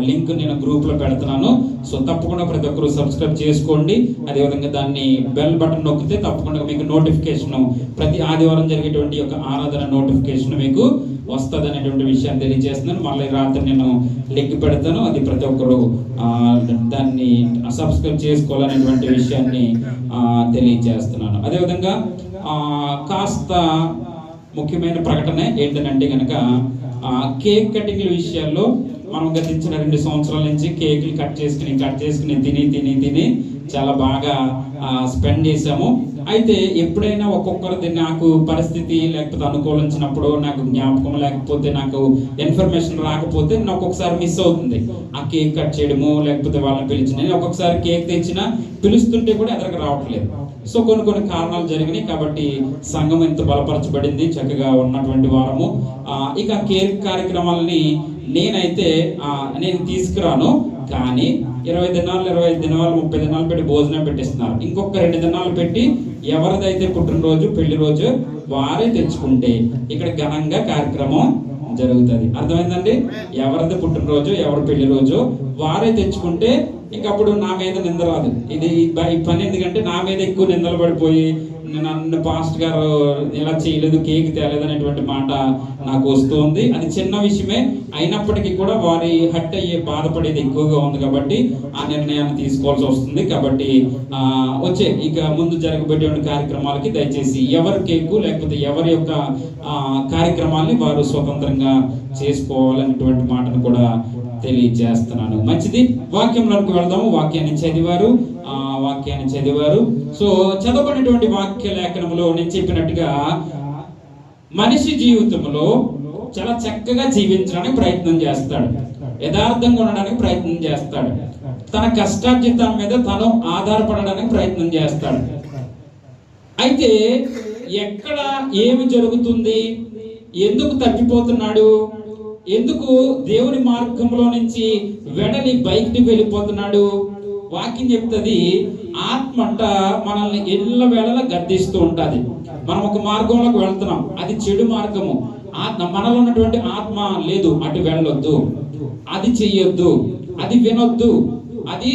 లింక్ నేను గ్రూప్లో పెడుతున్నాను. సో తప్పకుండా ప్రతి ఒక్కరు సబ్స్క్రైబ్ చేసుకోండి. అదేవిధంగా దాన్ని బెల్ బటన్ నొక్కితే తప్పకుండా మీకు నోటిఫికేషన్, ప్రతి ఆదివారం జరిగేటువంటి యొక్క ఆరాధన నోటిఫికేషన్ మీకు వస్తుంది అనేటువంటి విషయాన్ని తెలియజేస్తున్నాను. మళ్ళీ రాత్రి నేను లింక్ పెడతాను, అది ప్రతి ఒక్కరు దాన్ని సబ్స్క్రైబ్ చేసుకోవాలనేటువంటి విషయాన్ని తెలియజేస్తున్నాను. అదేవిధంగా కాస్త ముఖ్యమైన ప్రకటన ఏంటంటే కనుక కేక్ కటింగ్ల విషయాల్లో మనం గతించిన 2 సంవత్సరాల నుంచి కేకులు కట్ చేసుకుని తిని చాలా బాగా స్పెండ్ చేసాము. అయితే ఎప్పుడైనా ఒక్కొక్కరిది నాకు పరిస్థితి లేకపోతే అనుకూలించినప్పుడు, నాకు జ్ఞాపకం లేకపోతే, నాకు ఇన్ఫర్మేషన్ రాకపోతే నేను ఒక్కొక్కసారి మిస్ అవుతుంది ఆ కేక్ కట్ చేయడము, లేకపోతే వాళ్ళని పిలిచి. నేను ఒక్కొక్కసారి కేక్ తెచ్చినా పిలుస్తుంటే కూడా ఎదరికి రావట్లేదు. సో కొన్ని కారణాలు జరిగినాయి. కాబట్టి సంఘం ఎంత బలపరచబడింది, చక్కగా ఉన్నటువంటి వారము. ఇక కేక్ కార్యక్రమాలని నేనైతే నేను తీసుకురాను, కానీ 20 దినాలు 25 దినాలు 30 దినాలు పెట్టి భోజనం పెట్టిస్తున్నారు. ఇంకొక 2 దినాలు పెట్టి ఎవరిదైతే పుట్టినరోజు పెళ్లి రోజు వారే తెచ్చుకుంటే ఇక్కడ ఘనంగా కార్యక్రమం జరుగుతుంది. అర్థమైందండి? ఎవరిది పుట్టినరోజు ఎవరి పెళ్లి రోజు వారే తెచ్చుకుంటే ఇంకప్పుడు నా మీద నింద రాదు. ఇది ఈ పని ఎందుకంటే నా మీద ఎక్కువ నిందలు పడిపోయి నన్ను పాస్ట్ గారు ఇలా చేయలేదు, కేక్ తేలేదు అనేటువంటి మాట నాకు వస్తుంది. అది చిన్న విషయమే అయినప్పటికీ కూడా వారి హట్ అయ్యే బాధపడేది ఎక్కువగా ఉంది కాబట్టి ఆ నిర్ణయాన్ని తీసుకోవాల్సి వస్తుంది. కాబట్టి ఇక ముందు జరగబోయేటువంటి కార్యక్రమాలకి దయచేసి ఎవరి కేకు లేకపోతే ఎవరి యొక్క కార్యక్రమాల్ని వారు స్వతంత్రంగా చేసుకోవాలనేటువంటి మాటను కూడా తెలియజేస్తున్నాను. మంచిది, వాక్యంలోకి వెళ్దాము. వాక్యాన్ని చదివారు. సో చదవబడినటువంటి వాక్య లేఖనంలో నేను చెప్పినట్టుగా మనిషి జీవితంలో చాలా చక్కగా జీవించడానికి ప్రయత్నం చేస్తాడు, యథార్థంగా ఉండడానికి ప్రయత్నం చేస్తాడు, తన కష్టార్జితం మీద తను ఆధారపడడానికి ప్రయత్నం చేస్తాడు. అయితే ఎక్కడ ఏమి జరుగుతుంది, ఎందుకు తప్పిపోతున్నాడు, ఎందుకు దేవుని మార్గంలో నుంచి వెడలి బయటికి వెళ్ళిపోతున్నాడు? వాక్యం చెప్తుంది, ఆత్మ అంట మనల్ని ఎల్ల వేళలా గద్దిస్తూ ఉంటుంది. మనం ఒక మార్గంలోకి వెళ్తున్నాం, అది చెడు మార్గము. మనలో ఉన్నటువంటి ఆత్మ లేదు, అటు వెళ్ళొద్దు, అది చెయ్యొద్దు, అది వినొద్దు, అది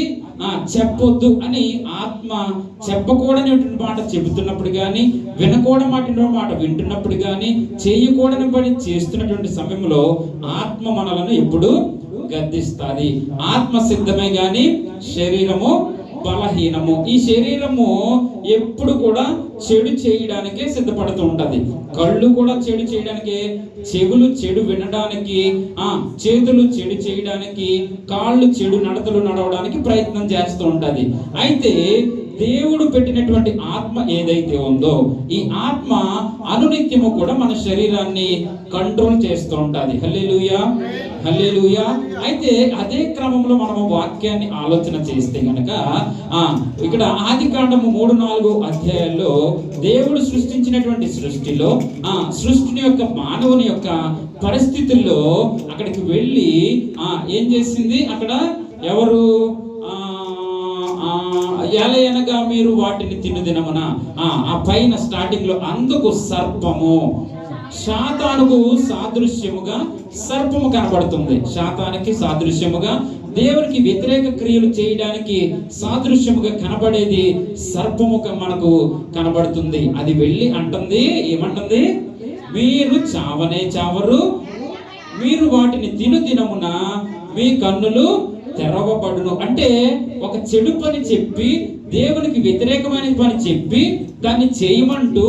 చెప్పొద్దు అని ఆత్మ చెప్పకూడని మాట చెబుతున్నప్పుడు కానీ, వినకూడని మాట వింటున్నప్పుడు కానీ, చేయకూడని పని చేస్తున్నటువంటి సమయంలో ఆత్మ మనలను ఎప్పుడు గద్దిస్తుంది. ఆత్మ సిద్ధమే గాని శరీరము బలహీనము. ఈ శరీరము ఎప్పుడు కూడా చెడు చేయడానికే సిద్ధపడుతూ ఉంటది. కళ్ళు కూడా చెడు చేయడానికి, చెవులు చెడు వినడానికి, చేతులు చెడు చేయడానికి, కాళ్ళు చెడు నడతలు నడవడానికి ప్రయత్నం చేస్తూ ఉంటది. అయితే దేవుడు పెట్టినటువంటి ఆత్మ ఏదైతే ఉందో ఈ ఆత్మ అనునిత్యము కూడా మన శరీరాన్ని కంట్రోల్ చేస్తూ ఉంటది. హల్లెలూయా, హల్లెలూయా. అయితే అదే క్రమంలో మనము వాక్యాన్ని ఆలోచన చేస్తే గనక ఇక్కడ ఆదికాండము 3-4 అధ్యాయాల్లో దేవుడు సృష్టించినటువంటి సృష్టిలో సృష్టిని యొక్క మానవుని యొక్క పరిస్థితుల్లో అక్కడికి వెళ్ళి ఏం చేసింది, అక్కడ ఎవరు ఎలయనగా మీరు వాటిని తినుదినమున ఆ పైన స్టార్టింగ్ లో అందుకు సర్పము, శాతానుకు సాదృశ్యముగా సర్పము కనబడుతుంది. శాతానికి సాదృశ్యముగా, దేవునికి వ్యతిరేక క్రియలు చేయడానికి సాదృశ్యముగా కనబడేది సర్పము మనకు కనబడుతుంది. అది వెళ్ళి అంటుంది, ఏమంటుంది, మీరు చావనే చావరు, మీరు వాటిని తినుదినమున మీ కన్నులు తెరవబడును. అంటే ఒక చెడు పని చెప్పి, దేవునికి వ్యతిరేకమైన పని చెప్పి దాన్ని చేయమంటూ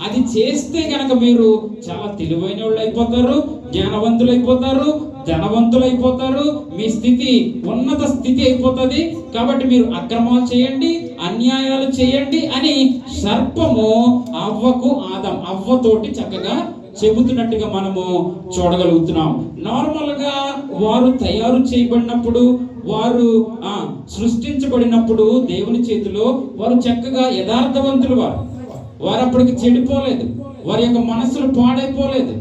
అది చేస్తే గనక మీరు చాలా తెలివైన వాళ్ళు అయిపోతారు, జ్ఞానవంతులు అయిపోతారు, ధనవంతులైపోతారు, మీ స్థితి ఉన్నత స్థితి అయిపోతుంది. కాబట్టి మీరు అక్రమాలు చేయండి, అన్యాయాలు చేయండి అని సర్పము అవ్వతోటి చక్కగా చెబుతున్నట్టుగా మనము చూడగలుగుతున్నాం. నార్మల్ గా వారు తయారు చేయబడినప్పుడు, వారు సృష్టించబడినప్పుడు దేవుని చేతిలో వారు చక్కగా యథార్థవంతులు. వారు అప్పటికి చెడిపోలేదు, వారి యొక్క మనసులు పాడైపోలేదు.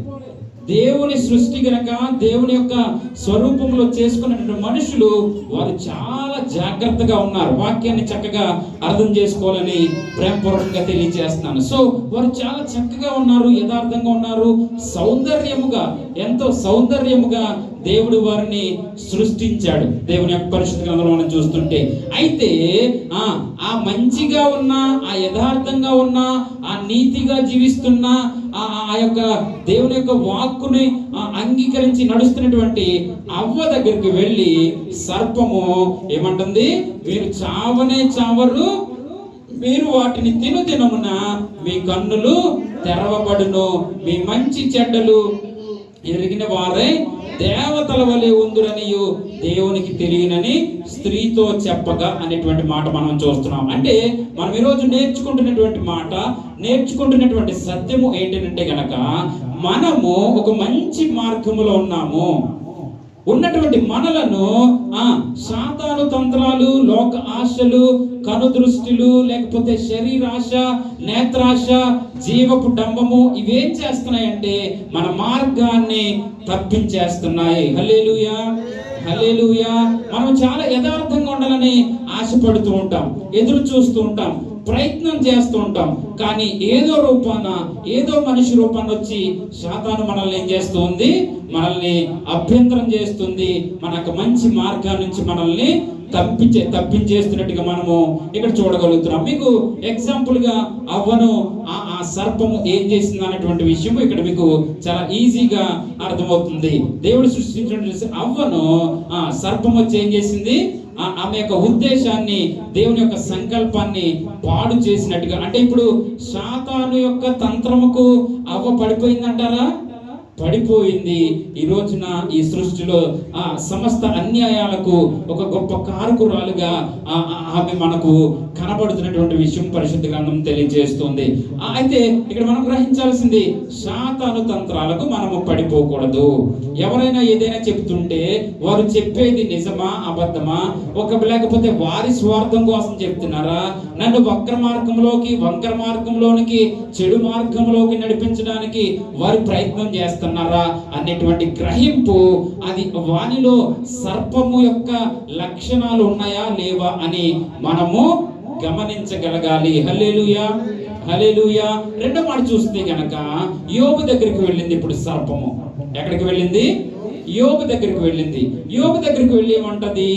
దేవుని సృష్టి గనక దేవుని యొక్క స్వరూపంలో చేసుకున్నటువంటి మనుషులు వారు చాలా జాగ్రత్తగా ఉన్నారు. వాక్యాన్ని చక్కగా అర్థం చేసుకోవాలని ప్రేమపూర్వకంగా తెలియజేస్తున్నాను. సో వారు చాలా చక్కగా ఉన్నారు, యథార్థంగా ఉన్నారు, సౌందర్యముగా, ఎంతో సౌందర్యముగా దేవుడు వారిని సృష్టించాడు. దేవుని యొక్క పరిశుద్ధ గ్రంథంలో మనం చూస్తుంటే, అయితే ఆ మంచిగా ఉన్న, ఆ యథార్థంగా ఉన్న, ఆ నీతిగా జీవిస్తున్న, ఆ యొక్క దేవుని యొక్క వాక్కుని అంగీకరించి నడుస్తున్నటువంటి అవ్వ దగ్గరికి వెళ్ళి సర్పము ఏమంటుంది, మీరు చావనే చావరు, మీరు వాటిని తినుదినమున మీ కన్నులు తెరవబడును, మీ మంచి చెడ్డలు ఎరిగిన వారే దేవతల వలె ఉందురనియు దేవునికి తెలియనని స్త్రీతో చెప్పగా అనేటువంటి మాట మనం చూస్తున్నాం. అంటే మనం ఈరోజు నేర్చుకుంటున్నటువంటి సత్యము ఏంటంటే గనక మనము ఒక మంచి మార్గములో ఉన్నటువంటి మనలను సాతాను తంత్రాలు, లోక ఆశలు, కనుదృష్టిలు, లేకపోతే శరీరాశ, నేత్రాశ, జీవపు డంబము ఇవేం చేస్తున్నాయంటే మన మార్గాన్ని తప్పించేస్తున్నాయి. హల్లెలూయా, హల్లెలూయా. మనం చాలా యథార్థంగా ఉండాలని ఆశపడుతూ ఉంటాం, ఎదురు చూస్తూ ఉంటాం, ప్రయత్నం చేస్తూ ఉంటాం. కానీ ఏదో రూపాన, ఏదో మనిషి రూపాన్ని వచ్చి సాతాను మనల్ని ఏం చేస్తుంది? మనల్ని అభ్యంతరం చేస్తుంది. మనకు మంచి మార్గం నుంచి మనల్ని తప్పించేస్తున్నట్టుగా మనము ఇక్కడ చూడగలుగుతున్నాం. మీకు ఎగ్జాంపుల్ గా అవ్వను ఆ సర్పము ఏం చేసింది అన్నటువంటి విషయం ఇక్కడ మీకు చాలా ఈజీగా అర్థమవుతుంది. దేవుడు సృష్టించినటువంటి అవ్వను సర్పం వచ్చి ఏం చేసింది? ఆమె యొక్క ఉద్దేశాన్ని, దేవుని యొక్క సంకల్పాన్ని పాడు చేసినట్టుగా. అంటే ఇప్పుడు సాతాను యొక్క తంత్రముకు అవ్వ పడిపోయిందంటారా? పడిపోయింది. ఈ రోజున ఈ సృష్టిలో సమస్త అన్యాయాలకు ఒక గొప్ప కారకురాలుగా ఆమె మనకు కనబడుతున్నటువంటి విషయం పరిశుద్ధ గ్రంథం తెలియజేస్తుంది. అయితే ఇక్కడ మనం గ్రహించాల్సింది, సాతాను తంత్రాలకు మనము పడిపోకూడదు. ఎవరైనా ఏదైనా చెప్తుంటే వారు చెప్పేది నిజమా అబద్ధమా, లేకపోతే వారి స్వార్థం కోసం చెప్తున్నారా, నన్ను వంకర మార్గంలోనికి చెడు మార్గంలోకి నడిపించడానికి వారి ప్రయత్నం చేస్తున్నారా అనేటువంటి గ్రహింపు, అది వానిలో సర్పము యొక్క లక్షణాలు ఉన్నాయా లేవా అని మనము గమనించగలగాలి. హల్లెలూయా, హల్లెలూయా. రెండో మాట చూస్తే గనక యోబు దగ్గరికి వెళ్ళింది. ఇప్పుడు సర్పము ఎక్కడికి వెళ్ళింది? యోబు దగ్గరికి వెళ్ళింది. యోబు దగ్గరికి వెళ్ళి ఏమంటది?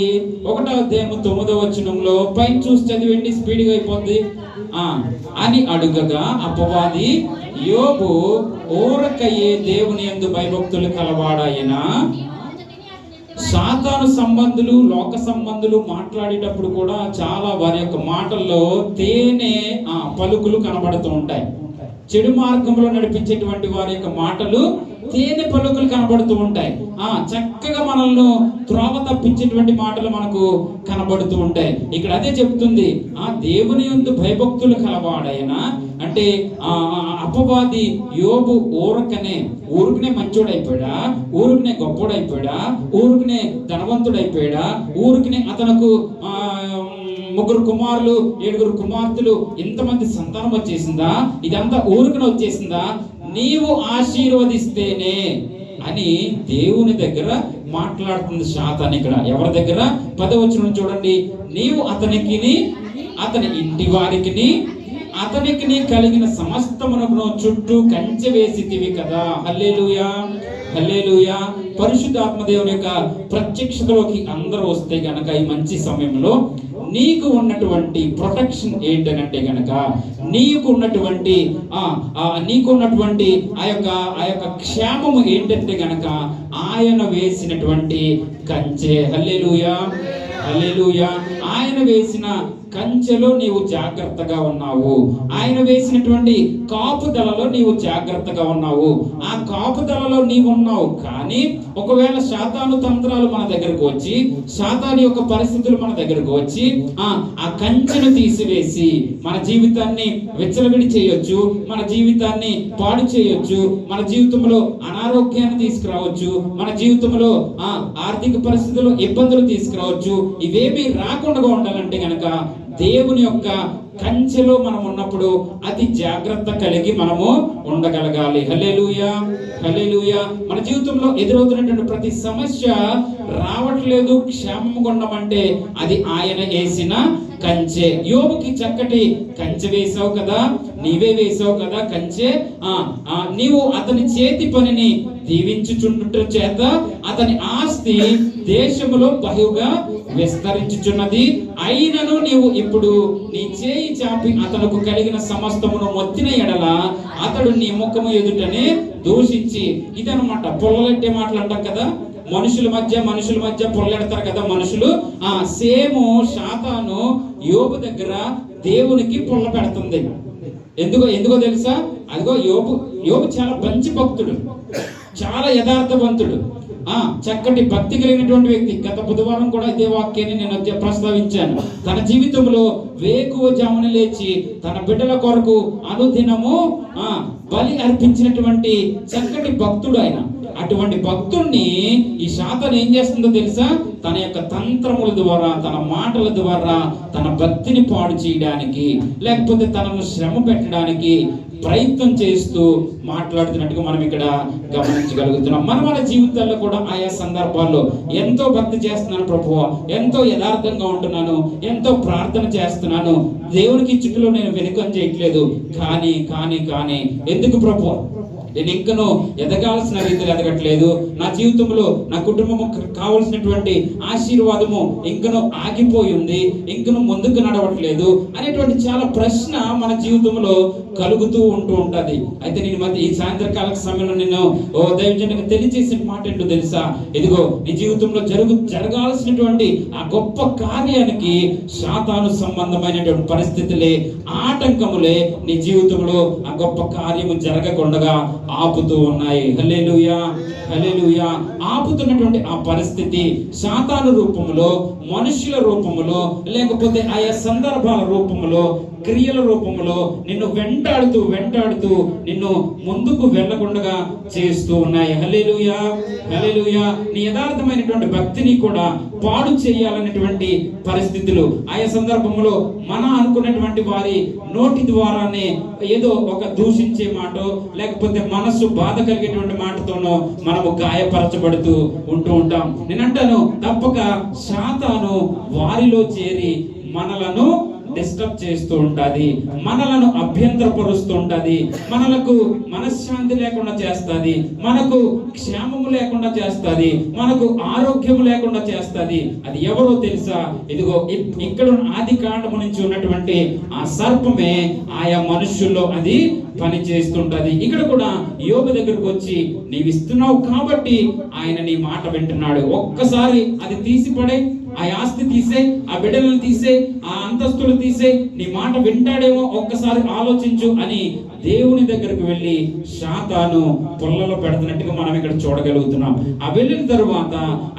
1వ అధ్యాయం 9వ వచనంలో పైన చూసి చదివండి, స్పీడ్గా అయిపోద్ది. అని అడుగగా అపవాది, యోబు ఊరకయే దేవుని యందు భయభక్తులు కలవాడాయనా. సాతాను సంబంధులు, లోక సంబంధులు మాట్లాడేటప్పుడు కూడా చాలా వారి యొక్క మాటల్లో తేనె పలుకులు కనబడుతూ ఉంటాయి. చెడు మార్గంలో నడిపించేటువంటి వారి యొక్క మాటలు తేనె పలుకులు కనబడుతూ ఉంటాయి. చక్కగా మనల్ని త్రోవ తప్పించేటువంటి మాటలు మనకు కనబడుతూ ఉంటాయి. ఇక్కడ అదే చెప్తుంది, దేవుని యందు భయభక్తులు కలవాడైనా. అంటే అపవాది యోబు ఊరుకునే మంచోడైపోయాడా, ఊరుకునే గొప్పోడైపోయాడా, ఊరుకునే ధనవంతుడైపోయాడా, ఊరుకునే అతనుకు 3 కుమారులు 7 కుమార్తెలు ఇంతమంది సంతానం వచ్చేసిందా, ఇదంతా ఊరుకునే వచ్చేసిందా, నీవు ఆశీర్వదిస్తేనే అని దేవుని దగ్గర మాట్లాడుతుంది సాతాను. ఇక్కడ ఎవరి దగ్గర? 10వ వచనం చూడండి. నీవు అతనికి, అతని ఇంటి వారికి, అతనికి కలిగిన సమస్తమునకు చుట్టూ కంచె వేసితివి కదా. హల్లెలూయా, హల్లెలూయా. పరిశుద్ధాత్మ దేవుని యొక్క ప్రత్యక్షతలోకి అందరూ వస్తే గనక ఈ మంచి సమయంలో నీకు ఉన్నటువంటి ప్రొటెక్షన్ ఏంటనంటే గనక నీకు ఉన్నటువంటి ఆ యొక్క క్షేమము ఏంటంటే గనక ఆయన వేసినటువంటి కంచె. హల్లెలూయా, హల్లెలూయా. ఆయన వేసిన కంచెలో నీవు జాగ్రత్తగా ఉన్నావు. ఆయన వేసినటువంటి కాపుదలలో నీవు జాగ్రత్తగా ఉన్నావు. ఆ కాపుదలలో నీవు ఉన్నావు. కానీ ఒకవేళ సాతాను తంత్రాలు మన దగ్గరకు వచ్చి, సాతాను యొక్క పరిస్థితులు మన దగ్గరకు వచ్చి ఆ కంచెను తీసివేసి మన జీవితాన్ని విచ్చలవిడి చేయొచ్చు, మన జీవితాన్ని పాడు చేయొచ్చు, మన జీవితంలో అనారోగ్యాన్ని తీసుకురావచ్చు, మన జీవితంలో ఆర్థిక పరిస్థితుల్లో ఇబ్బందులు తీసుకురావచ్చు. ఇవేమీ రాకుండా ఉండాలంటే గనక దేవుని యొక్క కంచెలో మనం ఉన్నప్పుడు అతి జాగ్రత్త కలిగి మనము ఉండగలగాలి. హల్లెలూయా, హల్లెలూయా. మన జీవితంలో ఎదురవుతున్నటువంటి ప్రతి సమస్య రావట్లేదు, క్షేమంగా ఉండమంటే అది ఆయన వేసిన కంచె. యోబుకి చక్కటి కంచె వేసావు కదా, నీవే వేసావు కదా కంచె. నీవు అతని చేతి పనిని దీవించుచుండుట చేత అతని ఆస్తి దేశములో బహుగా విస్తరించుచున్నది. అయినను నీవు ఇప్పుడు నీ చేయి చాపి అతనుకు కలిగిన సమస్తమును మొత్తిన ఎడల అతడు నీ ముఖము ఎదుటనే దూషించి. ఇదనమాట పొల్లలెట్టే మాటలు అంటాం కదా, మనుషుల మధ్య పొల్లెడతారు కదా మనుషులు. సేము సాతాను యోబు దగ్గర దేవునికి పొల్ల పెడుతుంది. ఎందుకో తెలుసా? అదిగో యోబు చాలా మంచి భక్తుడు, చాలా యథార్థవంతుడు, చక్కటి భక్తి కలిగినటువంటి వ్యక్తి. గత బుధవారం కూడా ఇదే వాక్యాన్ని నేను ప్రస్తావించాను. తన జీవితంలో వేకువజామున లేచి తన బిడ్డల కొరకు అనుదినము బలి అర్పించినటువంటి చక్కటి భక్తుడు ఆయన. అటువంటి భక్తుడిని ఈ శాతాను ఏం చేస్తుందో తెలుసా? తన యొక్క తంత్రముల ద్వారా, తన మాటల ద్వారా తన భక్తిని పాడు చేయడానికి, లేకపోతే తనను శ్రమ పెట్టడానికి ప్రయత్నం చేస్తూ మాట్లాడుతున్నట్టుగా మనం ఇక్కడ గమనించగలుగుతున్నాం. మన జీవితాల్లో కూడా ఆయా సందర్భాల్లో ఎంతో భక్తి చేస్తున్నాను ప్రభువా, ఎంతో యథార్థంగా ఉంటున్నాను, ఎంతో ప్రార్థన చేస్తున్నాను, దేవునికి చుట్టూలో నేను వెనుకం చేయట్లేదు, కానీ ఎందుకు ప్రభువా నేను ఇంకనూ ఎదగాల్సిన రీతిలో ఎదగట్లేదు, నా జీవితంలో నా కుటుంబము కావలసినటువంటి ఆశీర్వాదము ఇంకనూ ఆగిపోయి ఉంది, ఇంకనూ ముందుకు నడవట్లేదు అనేటువంటి చాలా ప్రశ్న మన జీవితంలో కలుగుతూ ఉంటది. అయితే నేను ఈ సాయంత్రకాల సమయంలో నేను దైవజనునికి తెలియజేసిన మాట ఏంటో తెలుసా? ఇదిగో నీ జీవితంలో జరగాల్సినటువంటి ఆ గొప్ప కార్యానికి శాతాను సంబంధమైనటువంటి పరిస్థితులే, ఆటంకములే నీ జీవితంలో ఆ గొప్ప కార్యము జరగకుండా ఆపుతూ ఉన్నాయి. హల్లెలూయా, హల్లెలూయా. ఆపుతున్నటువంటి ఆ పరిస్థితి శాతాను రూపంలో, మనుషుల రూపంలో, లేకపోతే ఆయా సందర్భాల రూపంలో, క్రియల రూపంలో నిన్ను వెంటాడుతూ నిన్ను ముందుకు వెళ్ళకుండా చేస్తూ ఉన్నాయి. హల్లెలూయా, హల్లెలూయా. నీ యథార్థమైనటువంటి భక్తిని కూడా పాడు చేయాలనేటువంటి పరిస్థితులు ఆయా సందర్భంలో మన అనుకున్నటువంటి వారి నోటి ద్వారానే ఏదో ఒక దూషించే మాట, లేకపోతే మనస్సు బాధ కలిగేటువంటి మాటతోనో మనము గాయపరచబడుతూ ఉంటాం. నేనంటాను, తప్పక శాతాను వారిలో చేరి మనలను డిస్టర్బ్ చేస్తూ ఉంటది, మనలను అభ్యంతరపరుస్తూ ఉంటది, మనలకు మనశ్శాంతి లేకుండా చేస్తుంది, మనకు క్షేమము లేకుండా చేస్తుంది, మనకు ఆరోగ్యము లేకుండా చేస్తుంది. అది ఎవరో తెలుసా? ఇదిగో ఇక్కడ ఆది కాండము నుంచి ఉన్నటువంటి ఆ సర్పమే ఆయా మనుషుల్లో అది పని చేస్తుంటది. ఇక్కడ కూడా యోబు దగ్గరకు వచ్చి నీవు ఇస్తున్నావు కాబట్టి ఆయన నీ మాట వింటున్నాడు, ఒక్కసారి అది తీసిపడే, ఆ ఆస్తి తీసే, ఆ బిడ్డలను తీసే, ఆ అంతస్తులు తీసే, నీ మాట వింటాడేమో ఒక్కసారి ఆలోచించు అని దేవుని దగ్గరకు వెళ్ళి శాతాను పొల్లలో పెడుతున్నట్టుగా మనం ఇక్కడ చూడగలుగుతున్నాం. ఆ వెళ్ళిన తరువాత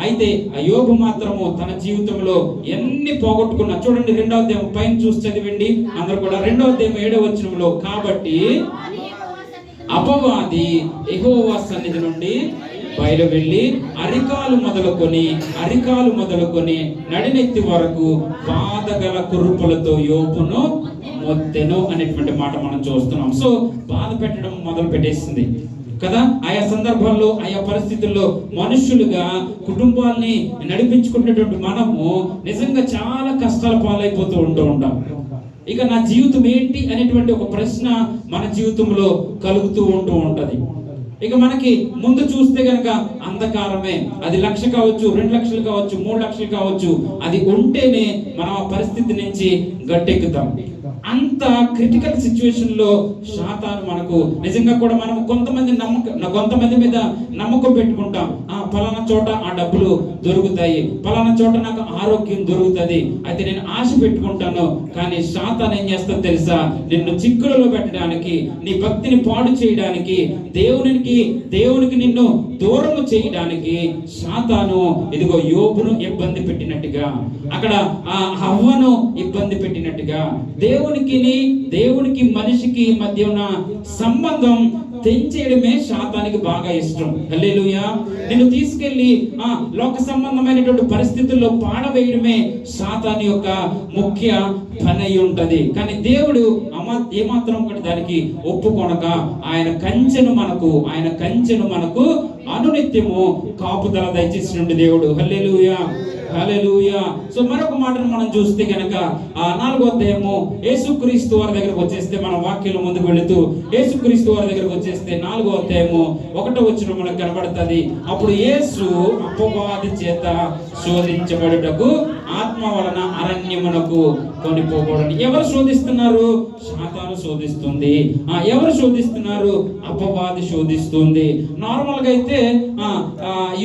అయితే యోబు మాత్రము తన జీవితంలో ఎన్ని పోగొట్టుకున్నా. చూడండి 2వ అధ్యాయం పైన చూసి చదివండి అందరూ కూడా. 2వ అధ్యాయం 7వ వచనంలో, కాబట్టి అపవాది యెహోవా సన్నిధి నుండి బయలు వెళ్ళి అరికాలు మొదలుకొని నడినెత్తి వరకు బాధగల కురుపులతో యోబును మొత్తెను అనేటువంటి మాట మనం చూస్తున్నాం. సో బాధ పెట్టడం మొదలు పెట్టేసింది కదా. ఆయా సందర్భాల్లో, ఆయా పరిస్థితుల్లో మనుషులుగా కుటుంబాల్ని నడిపించుకునేటువంటి మనము నిజంగా చాలా కష్టాల పాలైపోతూ ఉంటాం. ఇక నా జీవితం ఏంటి అనేటువంటి ఒక ప్రశ్న మన జీవితంలో కలుగుతూ ఉంటది. ఇక మనకి ముందు చూస్తే గనక అంధకారమే. అది 1,00,000 కావచ్చు, 2 లక్షలు కావచ్చు, 3 లక్షలు కావచ్చు. అది ఉంటేనే మనం ఆ పరిస్థితి నుంచి గట్టెక్కుతాం. అంత క్రిటికల్ సిచ్యువేషన్ లో శాతాను మనకు నిజంగా కూడా మనం కొంతమంది మీద నమ్మకం పెట్టుకుంటాం. పలానా చోట ఆ డబ్బులు దొరుకుతాయి, పలానా చోట నాకు ఆరోగ్యం దొరుకుతుంది, అయితే నేను ఆశ పెట్టుకుంటాను. కానీ శాతాను ఏం చేస్తుందో తెలుసా? నిన్ను చిక్కులలో పెట్టడానికి, నీ భక్తిని పాడు చేయడానికి, దేవునికి నిన్ను దూరము చేయడానికి శాతాను ఇదిగో యోబును ఇబ్బంది పెట్టినట్టుగా, అక్కడ ఆ హవ్వను ఇబ్బంది పెట్టినట్టుగా, దేవునికి మనిషికి మధ్య ఉన్న సంబంధం తెంచేయడమే శాతానికి బాగా ఇష్టం. హల్లెలూయా. నిన్ను తీసుకెళ్లి లోక సంబంధమైనటువంటి పరిస్థితుల్లో పాడవేయడమే శాతాని యొక్క ముఖ్య పని అయి ఉంటది. కానీ దేవుడు ఏమాత్రం కూడా దానికి ఒప్పుకొనక ఆయన కంచెను మనకు అనునిత్యము కాపుదల దయచేసినటువంటి దేవుడు. హల్లెలూయా, హల్లెలూయా. సో మరొక మాటను మనం చూస్తే గనక 4వ అధ్యాయము యేసుక్రీస్తు వారి దగ్గరకు వచ్చేస్తే, మనం వాక్యంలో ముందుకు వెళుతూ యేసుక్రీస్తు వారి దగ్గరకు వచ్చేస్తే 4వ అధ్యాయము 1వ వచనం మనకు కనబడుతుంది. అప్పుడు యేసు అపవాది చేత శోధించబడుటకు ఆత్మ వలన అరణ్యమునకు కొనిపోబడను. ఎవరు శోధిస్తున్నారు? సాతాను శోధిస్తుంది. ఎవరు శోధిస్తున్నారు? అపవాది శోధిస్తుంది. నార్మల్ గా అయితే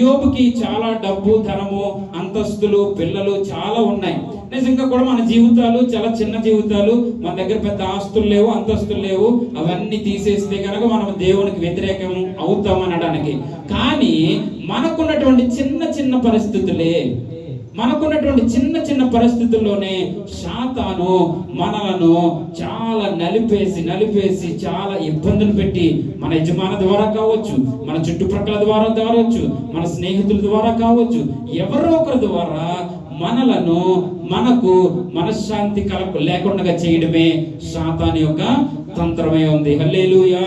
యోబుకి చాలా డబ్బు, ధనము, అంతస్తులు, పిల్లలు చాలా ఉన్నాయి. నిజంగా కూడా మన జీవితాలు చాలా చిన్న జీవితాలు, మన దగ్గర పెద్ద ఆస్తులు లేవు, అంతస్తులు లేవు. అవన్నీ తీసేస్తే కనుక మనం దేవునికి వ్యతిరేకం అవుతాం అనడానికి. కానీ మనకున్నటువంటి చిన్న చిన్న పరిస్థితుల్లోనే సాతాను మనలను చాలా నలిపేసి చాలా ఇబ్బందులు పెట్టి, మన యజమాని ద్వారా కావచ్చు, మన చుట్టుప్రక్కల ద్వారా కావచ్చు, మన స్నేహితుల ద్వారా కావచ్చు, ఎవరో ఒకరి ద్వారా మనకు మనశ్శాంతి లేకుండా చేయడమే సాతాను యొక్క తంత్రమే ఉంది. హల్లెలూయా,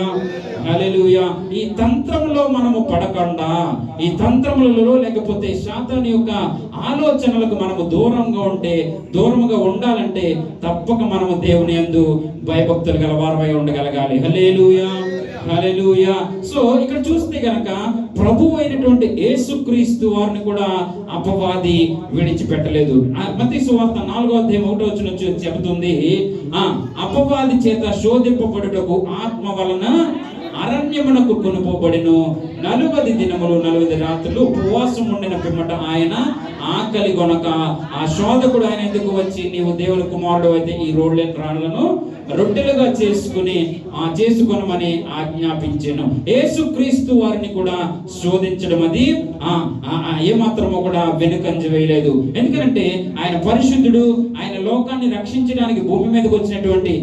హల్లెలూయా. ఈ తంత్రంలో మనము పడకుండా, ఈ తంత్రములలో లేకపోతే సాతాను యొక్క ఆలోచనలకు మనము దూరంగా ఉండాలంటే తప్పక మనము దేవుని యందు భయభక్తులు గల వారమై ఉండగలగాలి. హల్లెలూయా, హల్లెలూయా. సో ఇక్కడ చూస్తే గనక ప్రభువు అయినటువంటి యేసుక్రీస్తు వారిని కూడా అపవాది విడిచిపెట్టలేదు. మత్తయి సువార్త 4:1 చెబుతుంది, అపవాది చేత శోధింపబడుటకు ఆత్మ వలన అరణ్యమునకు కొనుపోబడిను. 40 దినములు 40 రాత్రులు ఉపవాసం ఉండిన పిమ్మట ఆయన ఆకలి గొనక ఆ శోధకుడు ఆయన ఎందుకు వచ్చి, నీవు దేవుని కుమారుడు అయితే ఈ రాళ్లను రొట్టెలుగా చేసుకొనమని ఆజ్ఞాపించెను. యేసుక్రీస్తు వారిని కూడా శోధించడం అది ఏమాత్రమో కూడా వెనుకంజ వేయలేదు. ఎందుకంటే ఆయన పరిశుద్ధుడు. ఆయన లోకాన్ని రక్షించడానికి భూమి మీదకి వచ్చినటువంటి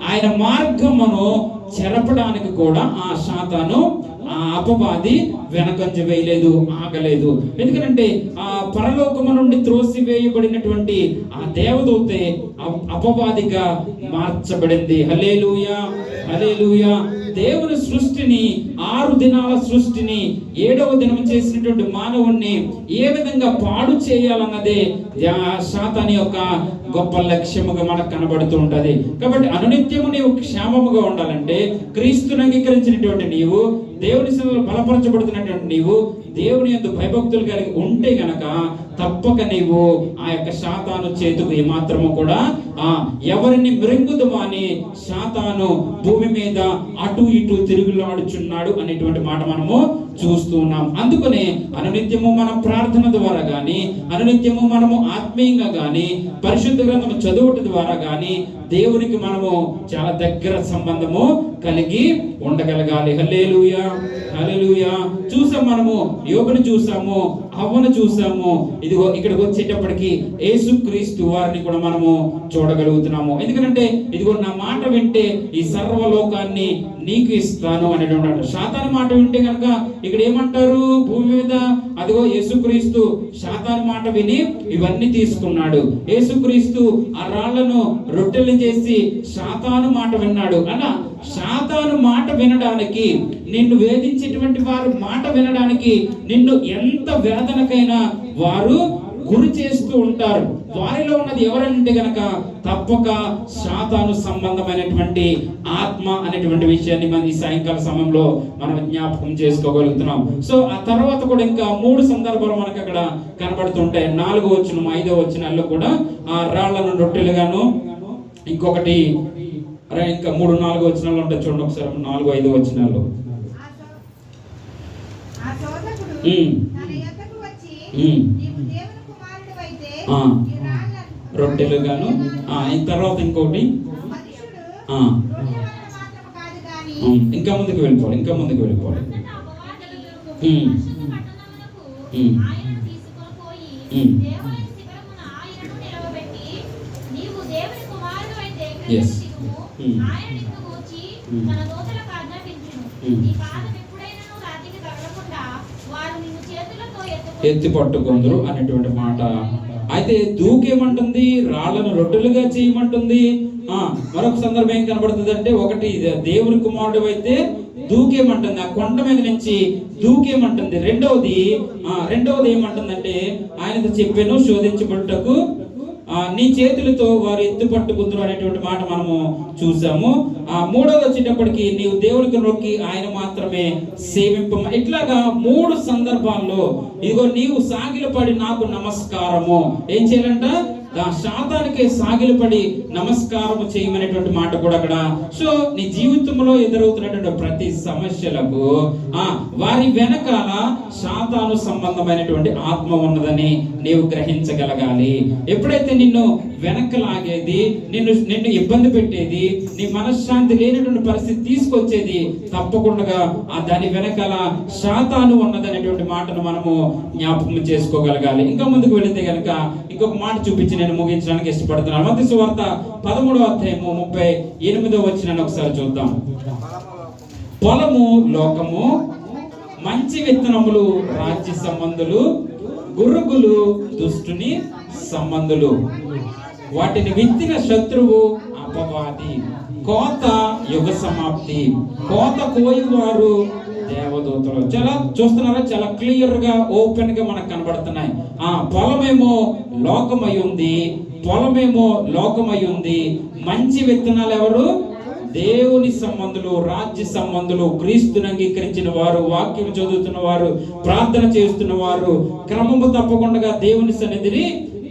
ఆయన మార్గమును చెరపడానికి కూడా ఆ సాతాను, అపవాది వెనకంజ వేయలేదు, ఆగలేదు. ఎందుకంటే ఆ పరలోకము నుండి త్రోసివేయబడినటువంటి ఆ దేవదూతే అపవాదిగా మార్చబడింది. హల్లెలూయా, హల్లెలూయా. దేవుని సృష్టిని, 6 దినాల సృష్టిని 7వ దినం చేసినటువంటి మానవుణ్ణి ఏ విధంగా పాడు చేయాలన్నదే సాతాను యొక్క గొప్ప లక్ష్యముగా మనకు కనబడుతూ ఉంటది. కాబట్టి అనునిత్యము నీవు క్షేమముగా ఉండాలంటే, క్రీస్తుని అంగీకరించినటువంటి నీవు, దేవుని సేవలో బలపరచబడుతున్నటువంటి నీవు దేవుని యందు భయభక్తులు కలిగి ఉంటే గనక తప్పక నీవు ఆ యొక్క సాతాను చేతుకు ఏమాత్రము కూడా ఎవరిని మృంగుదమో అని సాతాను భూమి మీద అటు ఇటు తిరుగులాడుచున్నాడు అనేటువంటి మాట మనము చూస్తూ ఉన్నాం. అందుకనే అనునిత్యము మనం ప్రార్థన ద్వారా గాని, అనునిత్యము మనము ఆత్మీయంగా గాని, పరిశుద్ధ గ్రంథము చదువుట ద్వారా గాని దేవునికి మనము చాలా దగ్గర సంబంధము కలిగి ఉండగలగాలి. హల్లెలూయా, హల్లెలూయా. చూసాం, మనము యోబుని చూసాము, హవ్వను చూసాము. ఇదిగో ఇక్కడికి వచ్చేటప్పటికి యేసుక్రీస్తు వారిని కూడా మనము చూడగలుగుతున్నాము. ఎందుకంటే ఇదిగో నా మాట వింటే ఈ సర్వలోకాన్ని నీకు ఇస్తాను అనేటువంటి సాతాను మాట వింటే కనుక ఇక్కడ ఏమంటారు భూమి మీద, అదిగో యేసుక్రీస్తు సాతాను మాట విని ఇవన్నీ తీసుకున్నాడు. యేసుక్రీస్తు ఆ రాళ్లను రొట్టెలు చేసి సాతాను మాట విన్నాడు. అలా సాతాను మాట వినడానికి, నిన్ను వేధించేటువంటి వారు మాట వినడానికి నిన్ను ఎంత వేదనకైనా వారు గురి చేస్తూ ఉంటారు. వారిలో ఉన్నది ఎవరంటే గనక తప్పక సాతాను సంబంధమైనటువంటి ఆత్మ అనేటువంటి విషయాన్ని మనం ఈ సాయంకాల సమయంలో మనం జ్ఞాపకం చేసుకోగలుగుతున్నాం. సో ఆ తర్వాత కూడా ఇంకా 3 సందర్భాలు మనకు అక్కడ కనబడుతుంటాయి. 4వ వచనం 5వ వచనాల్లో కూడా ఆ రాళ్లను రొట్టెలుగాను, ఇంకొకటి ఇంకా 3, 4 వచనాలు ఉంటాయి. చూడండి ఒకసారి 4, 5 వచనాల్లో రొట్టెలుగాను, తర్వాత ఇంకోటి ఇంకా ముందుకు వెళ్ళిపోవాలి. ఎత్తి పట్టుకొందరు అనేటువంటి మాట. అయితే దూకేమంటుంది, రాళ్లను రొట్టెలుగా చేయమంటుంది. మరొక సందర్భం ఏం కనబడుతుంది అంటే, ఒకటి దేవుని కుమారుడు అయితే దూకేమంటుంది, ఆ కొండ మీద నుంచి దూకేమంటుంది. రెండవది ఏమంటుందంటే, ఆయనతో చెప్పాను శోధించబడుటకు నీ చేతులతో వారు ఎత్తు పట్టుకుందరు అనేటువంటి మాట మనము చూసాము. 3వది వచ్చేటప్పటికి నీవు దేవునికి నొక్కి ఆయన మాత్రమే సేవింప. ఇట్లాగా 3 సందర్భాల్లో ఇదిగో నీవు సాగిలపడి నాకు నమస్కారము ఏం చేయాలంట, శాతానికే సాగిలపడి నమస్కారం చేయమనేటువంటి మాట కూడా అక్కడ. సో నీ జీవితంలో ఎదురవుతున్నటువంటి ప్రతి సమస్యలకు వారి వెనకాల శాతాను సంబంధమైనటువంటి ఆత్మ ఉన్నదని నీవు గ్రహించగలగాలి. ఎప్పుడైతే నిన్ను వెనకలాగేది, నిన్ను ఇబ్బంది పెట్టేది, నీ మనశ్శాంతి లేనటువంటి పరిస్థితి తీసుకొచ్చేది, తప్పకుండా దాని వెనకాల శాతాను ఉన్నదనేటువంటి మాటను మనము జ్ఞాపకం చేసుకోగలగాలి. ఇంకా ముందుకు వెళితే గనక ఇంకొక మాట చూపించి నేను ముగించడానికి ఇష్టపడుతున్నాను. మత్తయి సువార్త 13వ అధ్యాయము 38వ వచనాన్ని ఒకసారి చూద్దాం. పొలము లోకము, మంచి విత్తనములు రాజ్య సంబంధులు, గురుగులు దుష్టుని సంబంధులు. వాటిని విత్తిన శత్రువు అపవాది. కోత యుగ సమాప్తి, కోత కోయువారు దేవదూతలు. చాలా చూస్తున్నారా, చాలా క్లియర్ గా ఓపెన్ గా మనకు కనబడుతున్నాయి. పొలమేమో లోకమై ఉంది, పొలమేమో లోకమై ఉంది. మంచి విత్తనాలు ఎవరు? దేవుని సంబంధులు, రాజ్య సంబంధులు, క్రీస్తుని అంగీకరించిన వారు, వాక్యం చదువుతున్న వారు, ప్రార్థన చేస్తున్న వారు, క్రమము తప్పకుండా దేవుని సన్నిధిని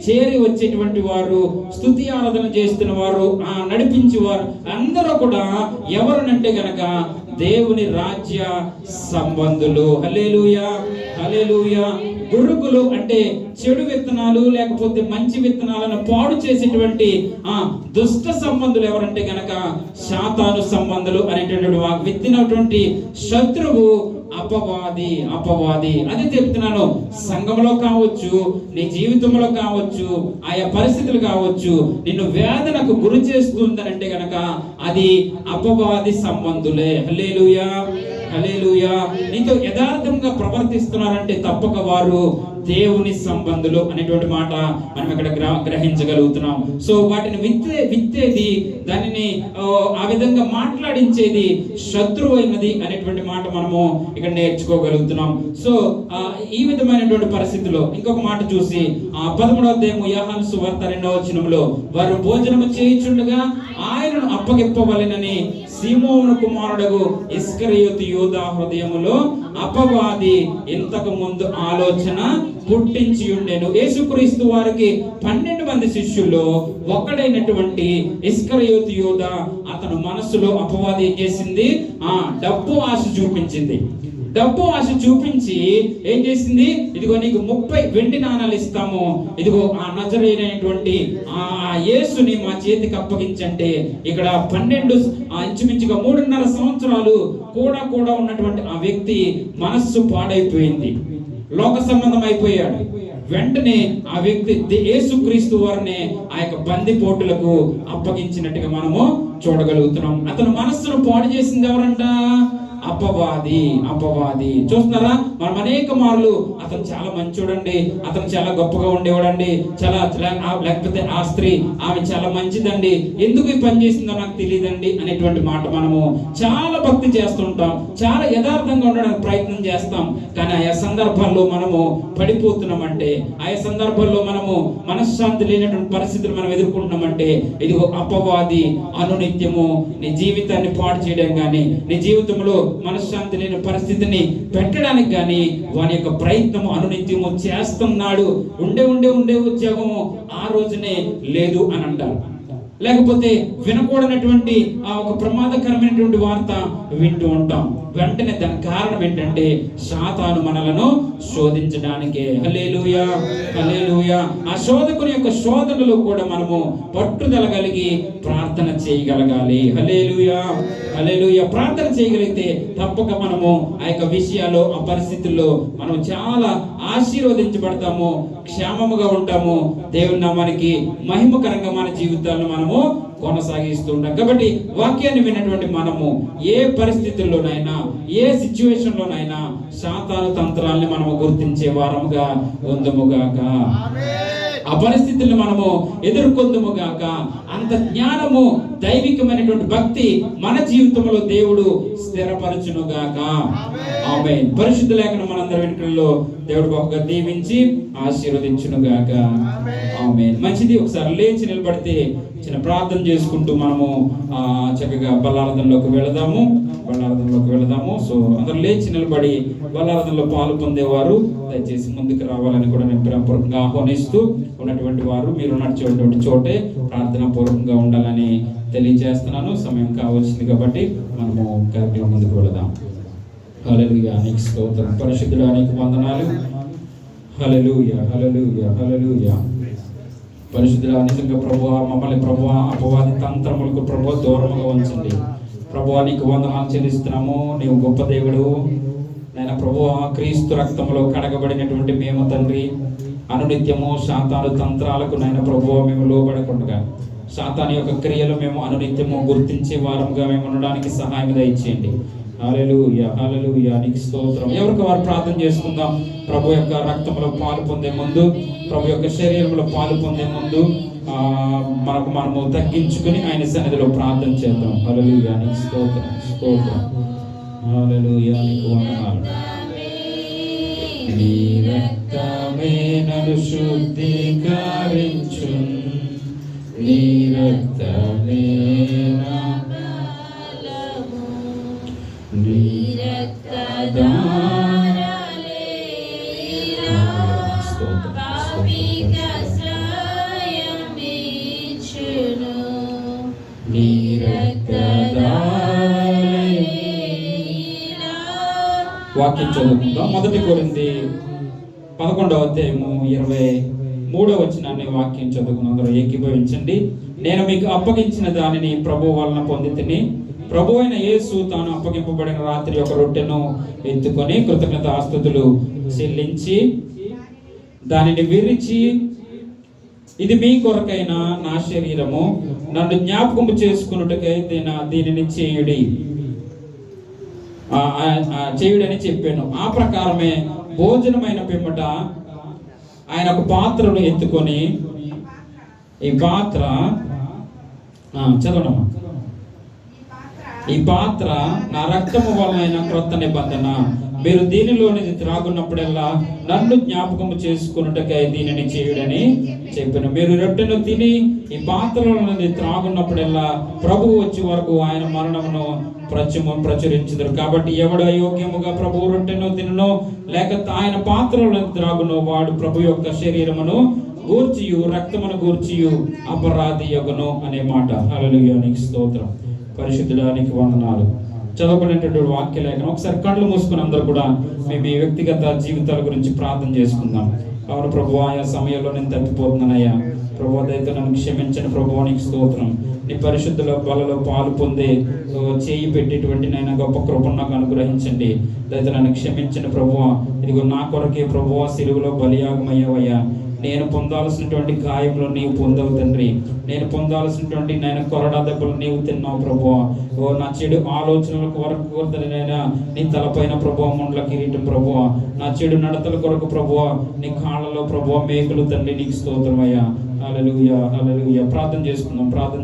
చేరి వచ్చేటువంటి వారు, స్తుతి ఆరాధన చేస్తున్న వారు, నడిపించేవారు అందరూ కూడా ఎవరనంటే గనక దేవుని రాజ్య సంబంధులు. హల్లెలూయా, హల్లెలూయా. గురుగులు అంటే చెడు విత్తనాలు లేకపోతే మంచి విత్తనాలను పాడు చేసేటువంటి దుష్ట సంబంధులు ఎవరంటే గనక శాతాను సంబంధులు అనేటటువంటి విత్తినటువంటి శత్రువు అపవాది. అపవాది అదే చెప్తున్నాను. సంఘంలో కావచ్చు, నీ జీవితంలో కావచ్చు, ఆయా పరిస్థితులు కావచ్చు, నిన్ను వేదనకు గురి చేస్తుందనంటే గనక అది అపవాది సంబంధులే. హల్లెలూయా, హల్లెలూయా. నీతో యథార్థంగా ప్రవర్తిస్తున్నారంటే తప్పక వారు దేవుని సంబంధులు అనేటువంటి మాట మనం ఇక్కడ గ్రహించగలుగుతున్నాం. సో వాటిని విత్తేది, దానిని ఆ విధంగా మాట్లాడించేది శత్రువు అయినది అనేటువంటి మాట మనము ఇక్కడ నేర్చుకోగలుగుతున్నాం. సో ఈ విధమైనటువంటి పరిస్థితిలో ఇంకొక మాట చూసి 13వ అధ్యాయము యోహాను సువార్త 2వ వచనంలో, వారు భోజనము చేయుచుండగా ఆయనను అప్పగిప్పవలెనని సీమోను కుమారుడగు ఇస్కరియోతు యూదా హృదయములో అపవాది ఇంతకు ముందు ఆలోచన పుట్టించి ఉండెను. యేసుక్రీస్తు వారికి 12 మంది శిష్యుల్లో ఒకడైనటువంటి ఇస్కరియోతు యూదా, అతను మనసులో అపవాది ఏం చేసింది? డబ్బు ఆశ చూపించింది. డబ్బు ఆశ చూపించి ఏం చేసింది? ఇదిగో నీకు 30 వెండి నాణాలు ఇస్తాము, ఇదిగో ఆ నజరేయుడైనటువంటి ఆ యేసుని మా చేతికి అప్పగించంటే, ఇక్కడ 12 ఇంచుమించుగా 3.5 సంవత్సరాలు కూడా ఉన్నటువంటి ఆ వ్యక్తి మనస్సు పాడైపోయింది, లోక సంబంధం అయిపోయాడు. వెంటనే ఆ వ్యక్తి యేసుక్రీస్తు వారిని ఆ యొక్క బందిపోటులకు అప్పగించినట్టుగా మనము చూడగలుగుతున్నాం. అతను మనస్సును పాడు చేసింది ఎవరంట? అపవాది. అపవాది. చూస్తున్నారా, మనం అనేక మార్లు అతను చాలా మంచోడండి, అతను చాలా గొప్పగా ఉండేవాడండి, చాలా లేకపోతే ఆ స్త్రీ ఆమె చాలా మంచిదండి, ఎందుకు ఈ పని చేసిందో నాకు తెలియదండి అనేటువంటి మాట మనము చాలా భక్తి చేస్తుంటాం, చాలా యథార్థంగా ఉండడానికి ప్రయత్నం చేస్తాం. కానీ ఆయా సందర్భాల్లో మనము పడిపోతున్నామంటే, ఆయా సందర్భాల్లో మనము మనశ్శాంతి లేనటువంటి పరిస్థితులు మనం ఎదుర్కొంటున్నామంటే, ఇదిగో అపవాది అనునిత్యము నీ జీవితాన్ని పాడు చేయడం కానీ, నీ జీవితంలో మనశ్శాంతి లేని పరిస్థితిని పెట్టడానికి కానీ వాని యొక్క ప్రయత్నము అనునిత్యము చేస్తున్నాడు. ఉండే ఉద్యోగము ఆ రోజునే లేదు అని అంటారు. లేకపోతే వినకూడనటువంటి ఒక ప్రమాదకరమైనటువంటి వార్త వింటూ ఉంటాం. వెంటనే దాని కారణం ఏంటంటే సాతాను మనలను శోధించడానికే. హల్లెలూయా, హల్లెలూయా. ఆ శోధకుని యొక్క శోధనలో కూడా మనము పట్టుదల కలిగి ప్రార్థన చేయగలగాలి. హల్లెలూయా, హల్లెలూయా. ప్రార్థన చేయగలిగితే తప్పక మనము ఆ యొక్క విషయాల్లో, ఆ పరిస్థితుల్లో మనం చాలా ఆశీర్వదించబడతాము, క్షేమముగా ఉంటాము. దేవుని నామానికి మహిమకరంగా మన జీవితాలను మనము కొనసాగిస్తూ ఉంటాం. కాబట్టి వాక్యాన్ని విన్నటువంటి మనము ఏ పరిస్థితుల్లోనైనా, ఏ సిచ్యువేషన్ లోనైనా సాతాను తంత్రాలని మనము గుర్తించే వారముగా ఉందుముగాక. ఆ పరిస్థితులను మనము ఎదుర్కొందుముగాక. అంత జ్ఞానము, దైవికమైనటువంటి భక్తి మన జీవితంలో దేవుడు స్థిరపరచునుగాక. ఆమేన్. పరిశుద్ధ లేఖనం మనందరి వెనుకల్లో దేవుడు బహుగా దీవించి ఆశీర్వదించునుగాక. ఆమేన్. మంచిది. ఒకసారి లేచి నిలబడితే చిన్న ప్రార్థన చేసుకుంటూ మనము చక్కగా బల్లారథంలోకి వెళదాము. సో అందరూ లేచి నిలబడి బల్లారథంలో పాలు పొందేవారు దయచేసి ముందుకు రావాలని కూడా నేను ప్రేమపూర్వకంగా ఆహ్వానిస్తూ, ఉన్నటువంటి వారు మీరు నడిచేటువంటి చోటే ప్రార్థన పూర్వకంగా ఉండాలని తెలియజేస్తున్నాను. సమయం కావాల్సింది కాబట్టి మనము కార్యక్రమం ముందుకు వెళదాం. హల్లెలూయా, నీకు స్తోత్రం. పరిశుద్ధుడా, నీకు వందనాలు. హల్లెలూయా, హల్లెలూయా, హల్లెలూయా. పరిశుద్ధుడా, నిజంగా ప్రభువా, మమ్మల్ని ప్రభువా అపవాది తంత్రములకు ప్రభువా దూరముగా ఉంచండి. ప్రభువా, నీకు వందనాలు చెల్లిస్తున్నాము. నీవు గొప్ప దేవుడు నాయన. ప్రభువా, క్రీస్తు రక్తములో కడగబడినటువంటి మేము తండ్రి, అనునిత్యము సాతాను తంత్రాలకు నాయన ప్రభువా మేము లోబడకుండా, సాతాను యొక్క క్రియలు మేము అనునిత్యము గుర్తించే వారంగా మేము ఉండడానికి సహాయం దయచేయండి. హల్లెలూయా, హల్లెలూయా, నీకు స్తోత్రం. ఎవరికి వారు ప్రార్థన చేసుకుందాం. ప్రభు యొక్క రక్తంలో పాలు పొందే ముందు, ప్రభు యొక్క శరీరంలో పాలు పొందే ముందు మనము తగ్గించుకుని ఆయన సన్నిధిలో ప్రార్థన చేద్దాం. హల్లెలూయా, నీకు స్తోత్రం, స్తోత్రం. హల్లెలూయా, నీకు వందనాలు. నీ రక్తమే నన్ను శుద్ధీకరించును, నీ రక్తమే నా బలము, నీ రక్తధారలే పాపికి ఆశ్రయమిచ్చును, నీ రక్తధారలే. వాక్యం చదువుకుందాం. 1 కొరింథీ 11వ అధ్యాయము 23వ వచనాన్ని వాక్యం చదువుకుని అందరూ ఏకీభవించండి. నేను మీకు అప్పగించిన దానిని ప్రభు వలన పొందితిని. ప్రభు అయిన యేసు తాను అప్పగింపబడిన రాత్రి ఒక రొట్టెను ఎత్తుకొని కృతజ్ఞతాస్తుతులు చెల్లించి దానిని విరిచి, ఇది మీ కొరకైన నా శరీరము, నన్ను జ్ఞాపకము చేసుకున్నట్టుకై దీనిని చేయుడని చెప్పాను. ఆ ప్రకారమే భోజనమైన పిమ్మట ఆయన ఒక పాత్రను ఎత్తుకొని, ఈ పాత్ర చదవడమ్మా, ఈ పాత్ర నా రక్తము వలన క్రొత్త నిబంధన, మీరు దీనిలోని త్రాగున్నప్పుడల్లా నన్ను జ్ఞాపకము చేసుకున్నట్టుకై దీనిని చేయుడని చెప్పాను. మీరు రొట్టెను తిని ఈ పాత్రలోని త్రాగున్నప్పుడల్లా ప్రభువు వచ్చే వరకు ఆయన మరణమును ప్రచురించుదురు. కాబట్టి ఎవడు అయోగ్యముగా ప్రభు రొట్టెను తిననో లేక ఆయన పాత్రలను త్రాగునో వాడు ప్రభు యొక్క శరీరమును గూర్చియు రక్తమును గూర్చియు అపరాధి యొగును అనే మాట. హల్లెలూయా, నీకు స్తోత్రం. పరిశుద్ధుడానికి వందనాలు. చదవబడినటువంటి వాక్య లేఖనం ఒకసారి కళ్ళు మూసుకుని అందరూ కూడా మేము ఈ వ్యక్తిగత జీవితాల గురించి ప్రార్థన చేసుకుందాం. అవును ప్రభు, ఆయా సమయంలో నేను తప్పిపోతున్నానయ్యా ప్రభు, దయతో నన్ను క్షమించండి ప్రభు, నీకు స్తోత్రం. నీ పరిశుద్ధుల బలలో పాలు పొందే చేయి పెట్టేటువంటి నాయన గొప్ప కృపను నాకు అనుగ్రహించండి. దయతో నన్ను క్షమించండి ప్రభు. ఇదిగో నా కొరకే ప్రభు సిలువలో బలియాగమయ్యావయ్యా. నేను పొందాల్సినటువంటి గాయములు నీవు పొందవు తండ్రి. నేను పొందాల్సినటువంటి నేను కొరడా దెబ్బలు నీవు తిన్నావు ప్రభు. ఓ నా చెడు ఆలోచనలకు వరకు నైనా నీ తలపైన ప్రభు ముండ్ల కిరీటం ప్రభు. నా చెడు నడతల కొరకు ప్రభు నీ కాళ్ళలో ప్రభు మేకులు తండ్రి, నీకు స్తోత్రమయ్యా. హల్లెలూయా, హల్లెలూయా. ప్రార్థన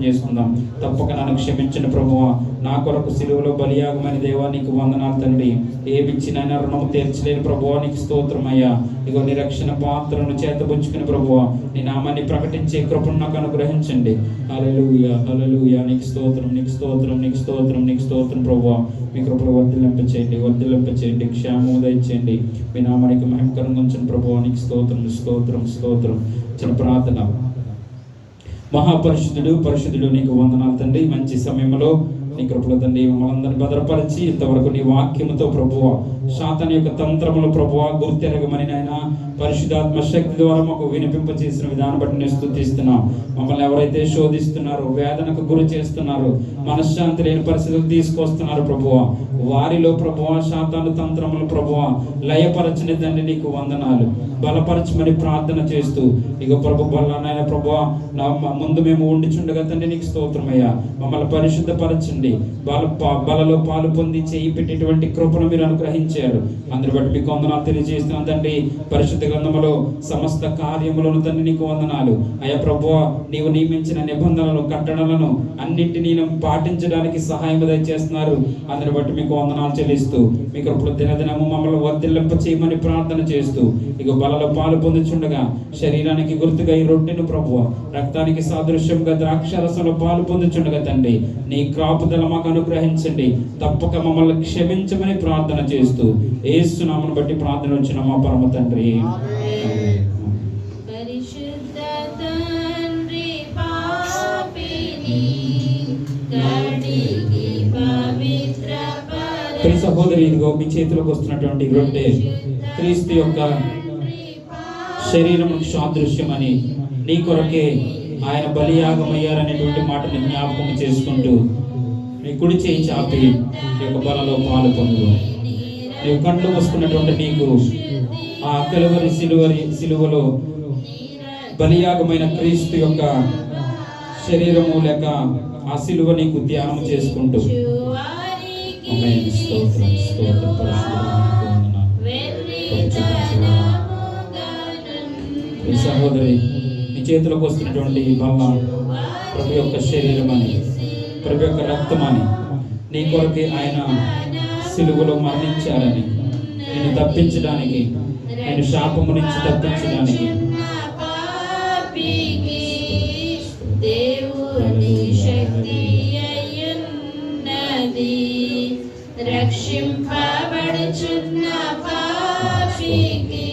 చేసుకుందాం. తప్పక నన్ను క్షమించండి ప్రభువా. నా కొరకు సిలువలో బలియాగమైన దేవా నీకు వందనాలు తండ్రి. ఏమిచ్చినైనా రుణము తీర్చలేని ప్రభువా నీకు స్తోత్రమయ్యా. ఇగో నీ రక్షణ పాత్రను చేతబుచ్చుకుని ప్రభువా నీ నామాన్ని ప్రకటించే కృపను నాకు అనుగ్రహించండి. హల్లెలూయా, హల్లెలూయా. నీకు స్తోత్రం, నీకు స్తోత్రం, నీకు స్తోత్రం, నీకు స్తోత్రం ప్రభువా. మీ కృపను వర్ధిల్లింపచేయండి, క్షేమము దయచేయండి. మీ నామానికి మహిమకరంగా ఉంచండి ప్రభువా. నీకు స్తోత్రం, స్తోత్రం, స్తోత్రం. చిన్న ప్రార్థన. పరిశుద్ధుడు నీకు వందనాలు తండ్రి. మంచి సమయంలో నీ కృపలో తండ్రి మమ్మల్ని అందరినీ భద్రపరిచి ఇంతవరకు నీ వాక్యముతో ప్రభువా సాతాను యొక్క తంత్రములు ప్రభువా గుర్తెరగమని నాయన పరిశుద్ధాత్మ శక్తి ద్వారా మాకు వినిపింప చేసిన విధానం బట్టి నేను స్తుతిస్తున్నాం. మమ్మల్ని ఎవరైతే శోధిస్తున్నారో, వేదనకు గురి చేస్తున్నారో, మనశ్శాంతి లేని పరిస్థితులు తీసుకొస్తున్నారు ప్రభువా, వారిలో ప్రభువా సాతాను తంత్రములు ప్రభువా లయపరచిన తండ్రి నీకు వందనాలు. బలపరచమని ప్రార్థన చేస్తూ ఇక ప్రభు బలనైన ప్రభువా నా ముందు మేము ఉండిచుండగా తండ్రి నీకు స్తోత్రమయ్యా. మమ్మల్ని పరిశుద్ధపరచండి. బలలో పాలు పొంది చేయి పెట్టేటువంటి కృపను మీరు అనుగ్రహించండి అనుగ్రహించారు. అందరి బట్టి మీకు వందనాలు తెలియజేస్తున్నాను తండ్రి. పరిశుద్ధ గ్రంథములో సమస్త కార్యములను తండ్రి నీకు వందనాలు. అయ్యా ప్రభువా, నీవు నియమించిన నిబంధనలను, కట్టడలను అన్నింటినీ పాటించడానికి సహాయం దయచేస్తున్నారు. అందరి బట్టి మీకు వందనాలు చెల్లిస్తూ మీకు ఇప్పుడు దినదినము మమ్మల్ని వర్ధిల్లింప చేయమని ప్రార్థన చేస్తూ ఇక బలలో పాలు పొందుచుండగా శరీరానికి గుర్తుగా ఈ రొట్టెను ప్రభువ, రక్తానికి సాదృశ్యంగా ద్రాక్షారసంలో పాలు పొందుచుండగా తండ్రి నీ కాపుదల మాకు అనుగ్రహించండి. తప్పక మమ్మల్ని క్షమించమని ప్రార్థన చేస్తూ యేసు నామమును బట్టి ప్రార్థన వచ్చిన మా పరమ తండ్రి. ప్రియ సహోదరి, ఇదిగో మీ చేతిలోకి వస్తున్నటువంటి రొట్టె క్రీస్తు యొక్క శరీరముకు సాదృశ్యమని, నీ కొరకే ఆయన బలియాగమయ్యారనేటువంటి మాటని జ్ఞాపకం చేసుకుంటూ నీ కుడి చేయి చాపి ఈ యొక్క బలలో పాలు పొందు. నీవు కంట్లో వస్తున్నటువంటి నీకు ఆ కలువరి సిలువలో బలియాగమైన క్రీస్తు యొక్క శరీరము లేక ఆ సిలువ నీకు ధ్యానం చేసుకుంటూ ఈ సహోదరి నీ చేతిలోకి వస్తున్నటువంటి బల్ల ప్రభు యొక్క శరీరం అని, ప్రభు యొక్క రక్తం అని, నీ కొరకే ఆయన సిలువలో మరణించారని, నేను తప్పించడానికి, నేను శాపము నుంచి తప్పించడానికి రక్షింపబడుచున్న పాపికి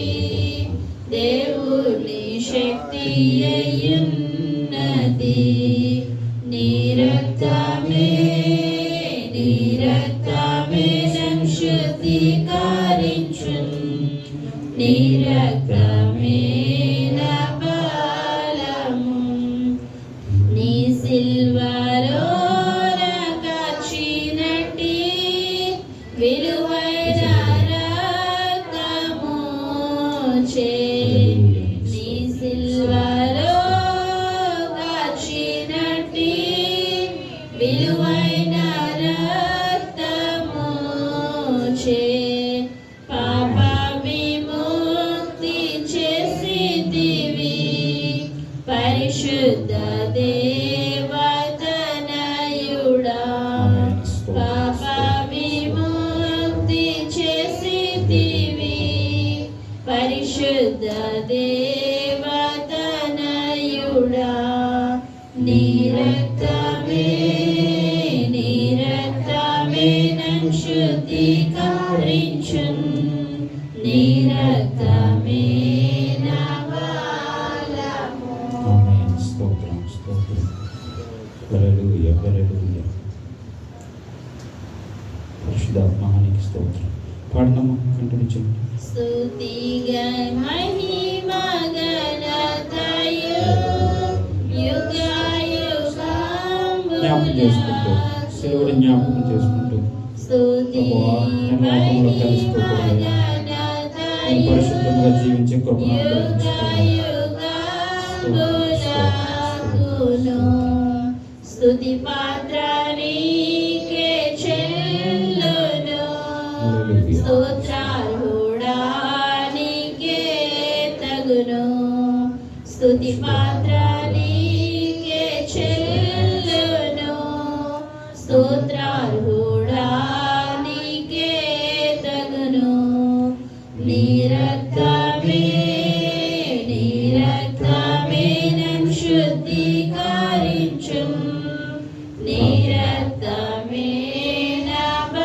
దేవుని శక్తి అయ్యున్నది. నీ రక్తమే నన్ను శుద్ధీకరించును, నీ రక్తమే నా బలము. నీ సిల్వలో విలువైన రక్తము చే, నీ సిల్వలో కాచినట్టి విలువైన రక్తము చే పాప విముక్తి చేసితివి. పరిశుద్ధ దేవతనయుడా, పాప పరిశుద్ధ దేవతనయుడా, నీ రక్తమే నన్ను శుద్ధీకరించును, నీ రక్తమే నా బలము. స్తోత్రం స్తోత్రం. హల్లెలూయా హల్లెలూయా. పరిశుద్ధాత్మనికి స్తోత్రం. పాడనమ్మా, కంటిన్యూ చేయండి. స్తుతిగా మహిమా ఘనతయు యుగయుగంబున జ్ఞాపకం చేసుకుంటూ, సిలువను జ్ఞాపకం చేసుకుంటూ ప్రభువా, నేను లోకంలో కలిసిపోకూడదు, నేను పరిశుద్ధంగా జీవించే కృపను అనుగ్రహించుకోవాలి. స్తుతి పాత్ర నీకే చెల్లును, స్తోత్రార్హుడా నీకే తగును. స్తుతి పాత్ర నీకే చెల్లును, స్తోత్రార్హుడా నీకే తగును. నీ రక్తమే నన్ను శుద్ధీకరించును, నీ రక్తమే నా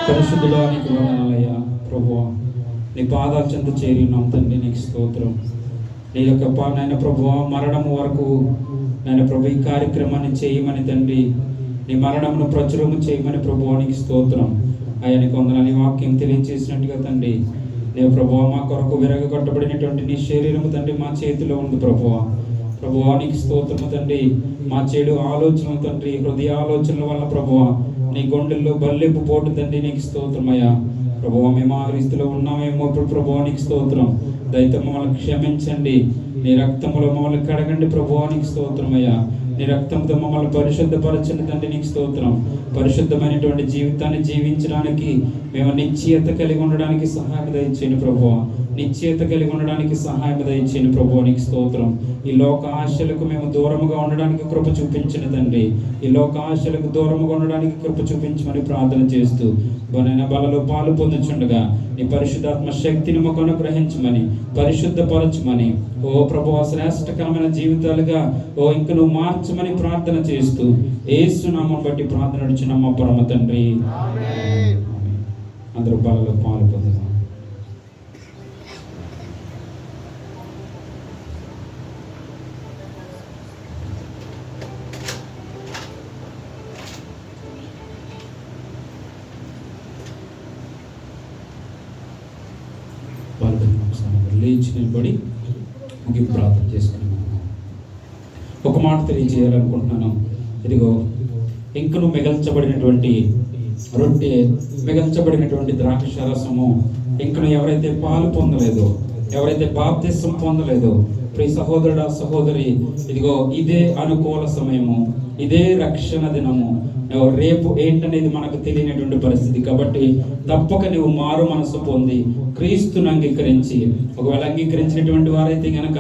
పరిశుద్ధుడా నీకు వందనాలయ్యా ప్రభువా. నీ పాదాల చెంత చేరి ఉన్నాం తండ్రి, నీకు స్తోత్రం. నీ యొక్క నాయన ప్రభువా, మరణం వరకు నాయన ప్రభు ఈ కార్యక్రమాన్ని చేయమని తండ్రి, నీ మరణమును ప్రచురము చేయమని ప్రభువా నీకు స్తోత్రం. అయ్యా నీకు వందనాలు. నీ వాక్యం తెలియజేసినట్టుగా తండ్రి, నేను ప్రభువా మా కొరకు విరగొట్టబడినటువంటి నీ శరీరము తండ్రి మా చేతిలో ఉంది ప్రభువా. ప్రభువా నీకు స్తోత్రము తండ్రి. మా చెడు ఆలోచనలు తండ్రి, హృదయ ఆలోచనల వల్ల ప్రభువా నీ గుండెల్లో బల్లెపు పోటు తండ్రి, నీకు స్తోత్రమయ్యా. ప్రభువా మేము ఆ రీతిలో ఉన్నామేమో ఇప్పుడు ప్రభువా నీకు స్తోత్రం. దయతో మమ్మల్ని క్షమించండి, నీ రక్తములో మమ్మల్ని కడగండి ప్రభువా నీకు స్తోత్రమయ్యా. నీ రక్తంతో మమ్మల్ని పరిశుద్ధపరచండి తండ్రి. నీకు స్తోత్రం. పరిశుద్ధమైనటువంటి జీవితాన్ని జీవించడానికి మేము నిశ్చయత కలిగి ఉండడానికి సహాయం దయచేయండి ప్రభువా. నిశ్చయత కలిగి ఉండడానికి సహాయం దయచేయండి ప్రభువా. నీకు స్తోత్రం. ఈ లోక ఆశలకు మేము దూరముగా ఉండడానికి కృప చూపించండి తండ్రి. ఈ లోక ఆశలకు దూరముగా ఉండడానికి కృప చూపించమని ప్రార్థన చేస్తూ బలలో పాలు పొందుచుండగా నీ పరిశుద్ధాత్మ శక్తిని మాకు అనుగ్రహించమని, పరిశుద్ధపరచమని, ఓ ప్రభువా శ్రేష్టకరమైన జీవితాలుగా ఇంక నువ్వు మార్చమని ప్రార్థన చేస్తూ యేసు నామం బట్టి ప్రార్థన నడుచున్నాం పరమ తండ్రి. అందరూ బలలో పాలు పొందుదాం. లేచి నిలబడి ముగింపు ప్రార్థన చేసుకున్నాను. ఒక మాట తెలియజేయాలనుకుంటున్నాను. ఇదిగో ఇంకను మిగల్చబడినటువంటి రొట్టె, మిగల్చబడినటువంటి ద్రాక్ష రసము, ఇంకను ఎవరైతే పాలు పొందలేదో, ఎవరైతే బాప్తిసం పొందలేదో, ప్రియ సహోదరుడా సహోదరి, ఇదిగో ఇదే అనుకూల సమయము, ఇదే రక్షణ దినము. రేపు ఏంటనేది మనకు తెలియనటువంటి పరిస్థితి కాబట్టి తప్పక నువ్వు మారు మనసు పొంది క్రీస్తుని అంగీకరించి, ఒకవేళ అంగీకరించినటువంటి వారైతే గనక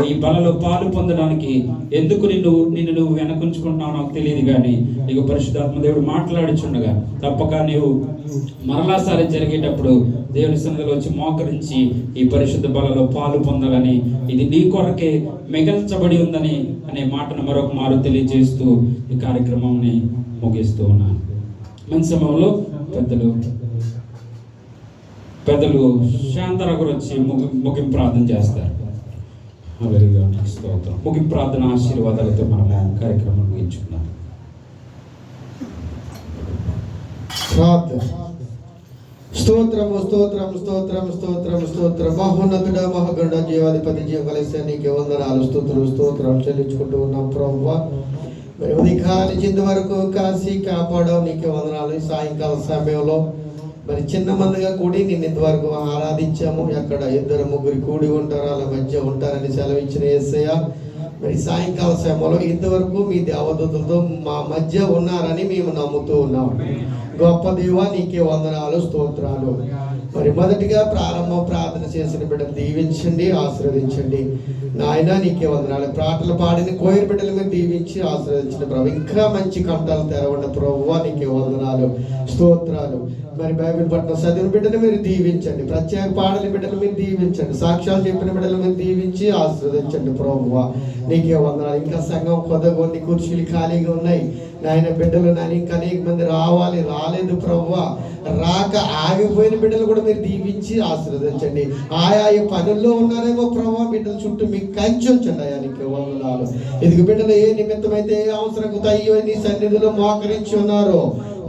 ఈ బలలో పాలు పొందడానికి ఎందుకు నిన్ను నువ్వు వెనకుంచుకుంటున్నావు నాకు తెలియదు, కానీ నీకు పరిశుద్ధాత్మ దేవుడు మాట్లాడుచుండగా తప్పక నీవు మరలాసారి జరిగేటప్పుడు దేవుని సన్నిధిలో వచ్చి మోకరించి ఈ పరిశుద్ధ బలలో పాలు పొందాలని, ఇది నీ కొరకే మిగల్చబడి ఉందని అనే మాటను మరొక మారు తెలియజేస్తూ ఈ కార్యక్రమాన్ని ముగిస్తూ ఉన్నాను. మంచి సమయంలో పెద్దలు శాంతరావు వచ్చి ముగింపు ప్రార్థన చేస్తారు. ముగింపు ప్రార్థన ఆశీర్వాదాలతో మనము కార్యక్రమం ముగించుకున్నాం. స్తోత్రము స్తోత్రం స్తోత్రం స్తోత్రం స్తోత్రం. మహోన్నతుడ మహగండ జీవాధిపతి జీవకలేసే నీకే వందనాలు స్తుతులు స్తోత్రాలు చెల్లించుకుంటూ ఉన్నాం ప్రభువా. మరి ఉదయకాలం చింత వరకు కాసి కాపాడవు నీకే వందనాలు. ఈ సాయంకాల సమయంలో మరి చిన్న మందిగా కూడి నిన్ను ఇంతవరకు ఆరాధించాము. ఎక్కడ 2-3 కూడి ఉంటారు, వాళ్ళ మధ్య ఉంటారని సెలవిచ్చిన యేసయ్య, మరి సాయంకాల సమయంలో ఇంతవరకు మీ దేవదూతలతో మా మధ్య ఉన్నారని మేము నమ్ముతూ ఉన్నాం. గొప్ప దేవా నీకే వందనాలు స్తోత్రాలు. మరి మొదటిగా ప్రార్థన చేసిన బిడ్డలు దీవించండి, ఆశీర్వదించండి నాయన. నీకే వందనాలు. పాటలు పాడిన కోయిర బిడ్డలు మీరు దీవించి ఆశీర్వదించండి ప్రభు. ఇంకా మంచి కంఠాలు తెరవండి ప్రభువా, నీకే వందనాలు స్తోత్రాలు. మరి బైబిల్ పట్ల చదివిన బిడ్డలు మీరు దీవించండి, ప్రత్యేక పాడల బిడ్డలు మీరు దీవించండి, సాక్ష్యాలు చెప్పిన బిడ్డలు మీరు దీవించి ఆశీర్వదించండి ప్రభువా, నీకే వందనాలు. ఇంకా సంఘం కొద్ది కుర్చీలు ఖాళీగా ఉన్నాయి నాయన. బిడ్డలు నాయన ఇంకా అనేక మంది రావాలి, రాలేదు ప్రభువా. రాక ఆగిపోయిన బిడ్డలు కూడా మీరు దీవించి ఆశీర్వదించండి. ఆయా పనుల్లో ఉన్నారేమో ప్రభువా, బిడ్డల చుట్టూ మీకు కంచి ఉంచండి అయ్యా, నీకే వందనాలు. ఇదిగో బిడ్డలు ఏ నిమిత్తమైతే ఏ అవసరం అయ్యో నీ సన్నిధిలో మోకరించి ఉన్నారో,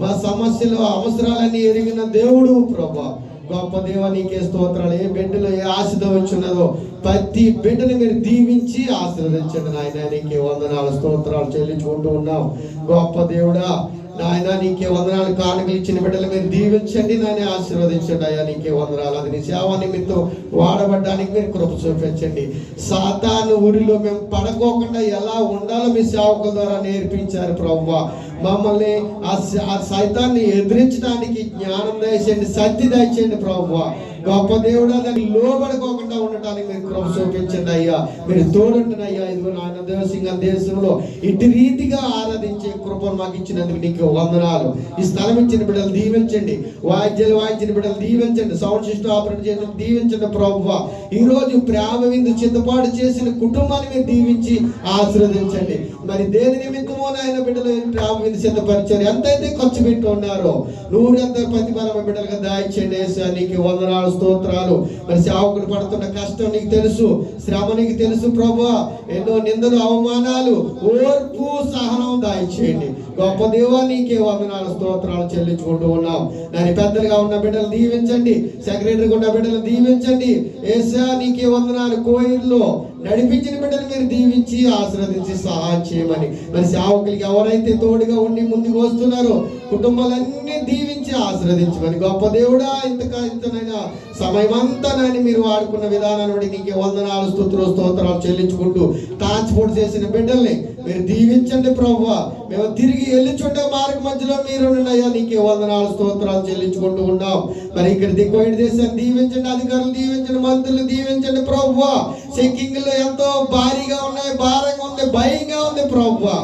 మా సమస్యలు అవసరాలన్నీ ఎరిగిన దేవుడు ప్రభా, గొప్ప దేవ నీకే స్తోత్రాలు. ఏ బిడ్డలో ఏ ఆశతో వచ్చున్నదో ప్రతి బిడ్డని మీరు దీవించి ఆశీర్వదించండి నాయన. నీకే వందనాలు స్తోత్రాలు చెల్లించుకుంటూ ఉన్నాం. గొప్ప దేవుడా నాయన నీకే వందనాలు. కానుకలు ఇచ్చిన బిడ్డలు మీరు దీవించండి నాయన, ఆశీర్వదించండి అయ్యా, నీకే వందనాలు. అది నీ సేవ నిమిత్తం వాడబడ్డానికి మీరు కృప చూపించండి. సాతాను ఊరిలో మేము పడుకోకుండా ఎలా ఉండాలో మీ సేవకుల ద్వారా నేర్పించారు ప్రభువా. మమ్మల్ని ఆ సైతాన్ని ఎదిరించడానికి జ్ఞానం దయచేయండి, శక్తి దయచేయండి ప్రభువా. గొప్ప దేవుడా దాన్ని లోబడుకోకుండా ఉండటానికి మీరు కృప చూపించండి అయ్యా, మీరు తోడుండండి అయ్యా. ఇదిగో నాయన దేవసింగ దేశంలో ఇటు రీతిగా ఆరాధించే కృపను మాకు ఇచ్చినందుకు నీకు వందనాలు. ఈ స్థలం ఇచ్చిన బిడ్డలు దీవించండి, వాయిద్యాలు వాయించిన బిడ్డలు దీవించండి, సౌండ్ సిస్టమ్ ఆపరేట్ చేసిన దీవించండి ప్రభువా. ఈ రోజు ప్రేమ విందు చిత్తపాటు చేసిన కుటుంబాన్ని మీరు దీవించి ఆశీర్వదించండి. మరి దేని నిమిత్తమో నాయన బిడ్డలు ప్రేమ విందు సిద్ధపరిచారు, ఎంతైతే ఖర్చు పెట్టి ఉన్నారో 100 ప్రతిఫలమ బిడ్డలుగా దాయిచేయండి. నీకు వందనాలు స్తోత్రాలు. మరి సేవకుడు పడుతున్న కష్టం నీకు తెలుసు, శ్రమ నీకు తెలుసు ప్రభువా. ఎన్నో నిందలు అవమానాలు, ఓర్పు సహనం దాయిచేయండి. గొప్ప దేవా నీకే వందనాలు స్తోత్రాలు చెల్లించుకుంటూ ఉన్నాం. దాని పెద్దలుగా ఉన్న బిడ్డలు దీవించండి, సెక్రటరీగా ఉన్న బిడ్డలు దీవించండి. యేసయ్యా నీకే వందనాలు. కోయిల్లో నడిపించిన బిడ్డలు మీరు దీవించి ఆశీర్వదించి సహాయం చేయమని, మరి సేవకులకి ఎవరైతే తోడుగా ఉండి ముందుకు వస్తున్నారో కుటుంబాలన్నీ దీవించి దీవించి ఆశీర్వదించమని గొప్ప దేవుడా, ఇంతనైనా సమయం అంతా నాయన మీరు వాడుకున్న విధానాన్ని బట్టి నీకే వందనాలు స్తోత్రాలు చెల్లించుకుంటూ ట్రాన్స్పోర్ట్ చేసిన బిడ్డల్ని మీరు దీవించండి ప్రభువా. మేము తిరిగి వెళ్ళిచుండే మార్గ మధ్యలో మీరు అయ్యా నీకే వందనాలు స్తోత్రాలు చెల్లించుకుంటూ ఉన్నాం. మరి ఇక్కడ దిక్కువైన దేశాన్ని దీవించండి, అధికారులు దీవించండి, మంత్రులు దీవించండి ప్రభువా. చెక్కింగ్లు ఎంతో భారీగా ఉన్నాయి, భారంగా ఉంది, భయంగా ఉంది ప్రభువా.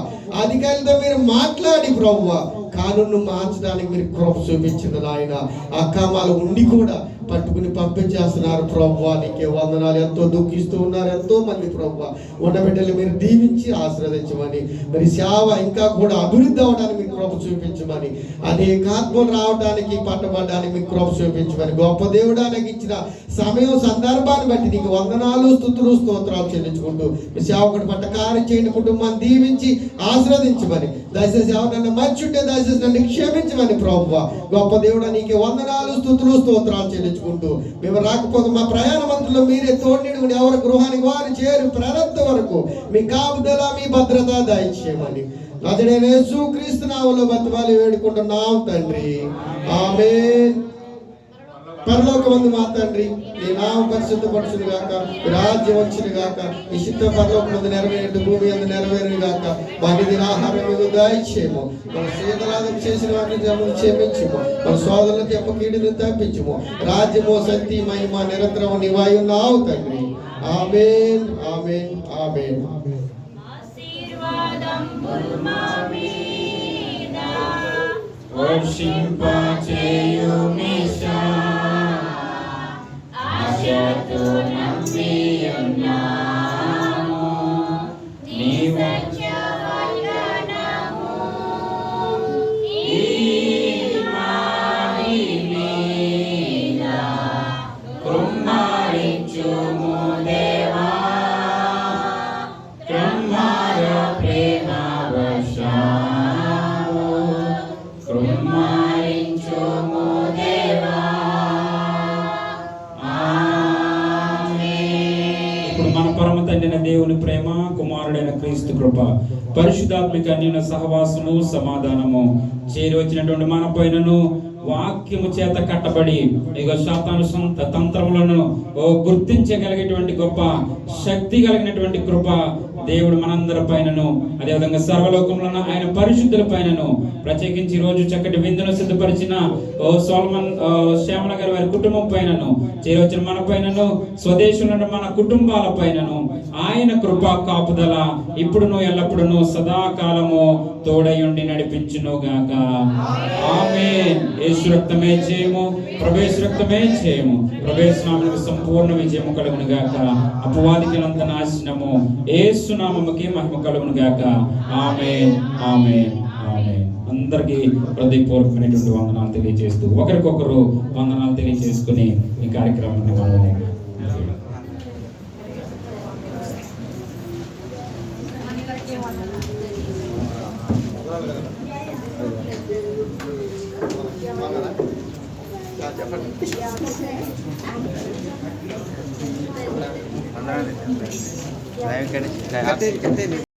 అధికారులతో మీరు మాట్లాడి ప్రభువా కానూను మార్చడానికి మీరు కృప చూపించింది నాయన. అక్రమాలు ఉండి కూడా పట్టుకుని పంపించేస్తున్నారు ప్రభువా, నీకే వందనాలు. ఎంతో దుఃఖిస్తూ ఉన్నారు ఎంతో మంది ప్రభువా. ఉండబిడ్డలు మీరు దీవించి ఆశీర్వదించమని, మరి సేవ ఇంకా కూడా అభివృద్ధి అవడానికి మీకు కృప చూపించమని, అనేక ఆత్మలు రావడానికి పట్టబడడానికి మీకు కృప చూపించమని గొప్ప దేవుడానికి ఇచ్చిన సమయం సందర్భాన్ని బట్టి నీకు వందనాలు స్తోత్రాలు చెల్లించుకుంటూ మీ సేవకుడి పట్ల కార్యం చేయండి, కుటుంబాన్ని దీవించి ఆశీర్వదించమని, దయచేసి ఎవరన్నా మర్చుంటే దయచేసి నన్ను క్షమించమని ప్రభువా. గొప్ప దేవుడా నీకే వందనాలు స్తోత్రాలు చెల్లించుకుంటూ మేము రాకపోతే మా ప్రయాణ మంత్రులు మీరే తోడిని ఎవరి గృహానికి వారు చేరు ప్రారంభ వరకు మీ కాపుదల మీ భద్రత దయచేయమని నజరేయుడైన యేసుక్రీస్తు నామములో బతిమాలి వేడుకుంటున్నాం తండ్రి, ఆమేన్. పరలోకమందు మా తండ్రి నీ నామం పరిశుద్ధపరచును గాక, రాజ్యం వచ్చును గాక, నీ చిత్తం పరలోకమందు నెరవేరినట్టు భూమి అందు నెరవేరును గాక. మా నిధి ఆహారం దయచేయము, మన శీతలాదం చేసిన వాటిని క్షమించుము, మన సోదరులకు చెప్ప కీడును తప్పించుము. రాజ్యము శక్తి మహిమ నిరంతరము నీవై ఉన్నావు తండ్రి, ఆమేన్ ఆమేన్ ఆమేన్. దేవుని ప్రేమ, కుమారుడైన క్రీస్తు కృప, పరిశుద్ధాత్మిక అన్యోన్య సహవాసము, సమాధానము చేరి వచ్చినటువంటి మన పైనను వాక్యము చేత కట్టబడి శాతాను సొంత తంత్రములను గుర్తించగలిగేటువంటి గొప్ప శక్తి కలిగినటువంటి కృప దేవుడు మనందరి పైనను, అదేవిధంగా సర్వలోకంలో ఆయన పరిశుద్ధుల పైనను, ప్రత్యేకించి రోజు చక్కటి విందును సిద్ధపరిచిన సోలమన్ శ్యామల గారి వారి కుటుంబం పైనను, చేరొచ్చిన మన పైనను, స్వదేశంలో మన కుటుంబాల పైనను ఆయన కృపా కాపుదల ఇప్పుడును ఎల్లప్పుడును సదాకాలము తోడయుండి నడిపించును గాక. ఆమేన్. యేసు రక్తమే జయము, ప్రవేశ రక్తమే జయము, ప్రవేశ నామమునకు సంపూర్ణ విజయము కలుగును గాక. అపవాదికి అంత నాశనము యేసు నామముకి మహిమ కలుగును గాక. ఆమేన్ ఆమేన్ ఆమేన్. అందరికీ హృదయపూర్వకమైనటువంటి వందనాలు తెలియజేస్తూ ఒకరికొకరు వందనాలు తెలియజేసుకుని ఈ కార్యక్రమాన్ని మనం చెప్పండి.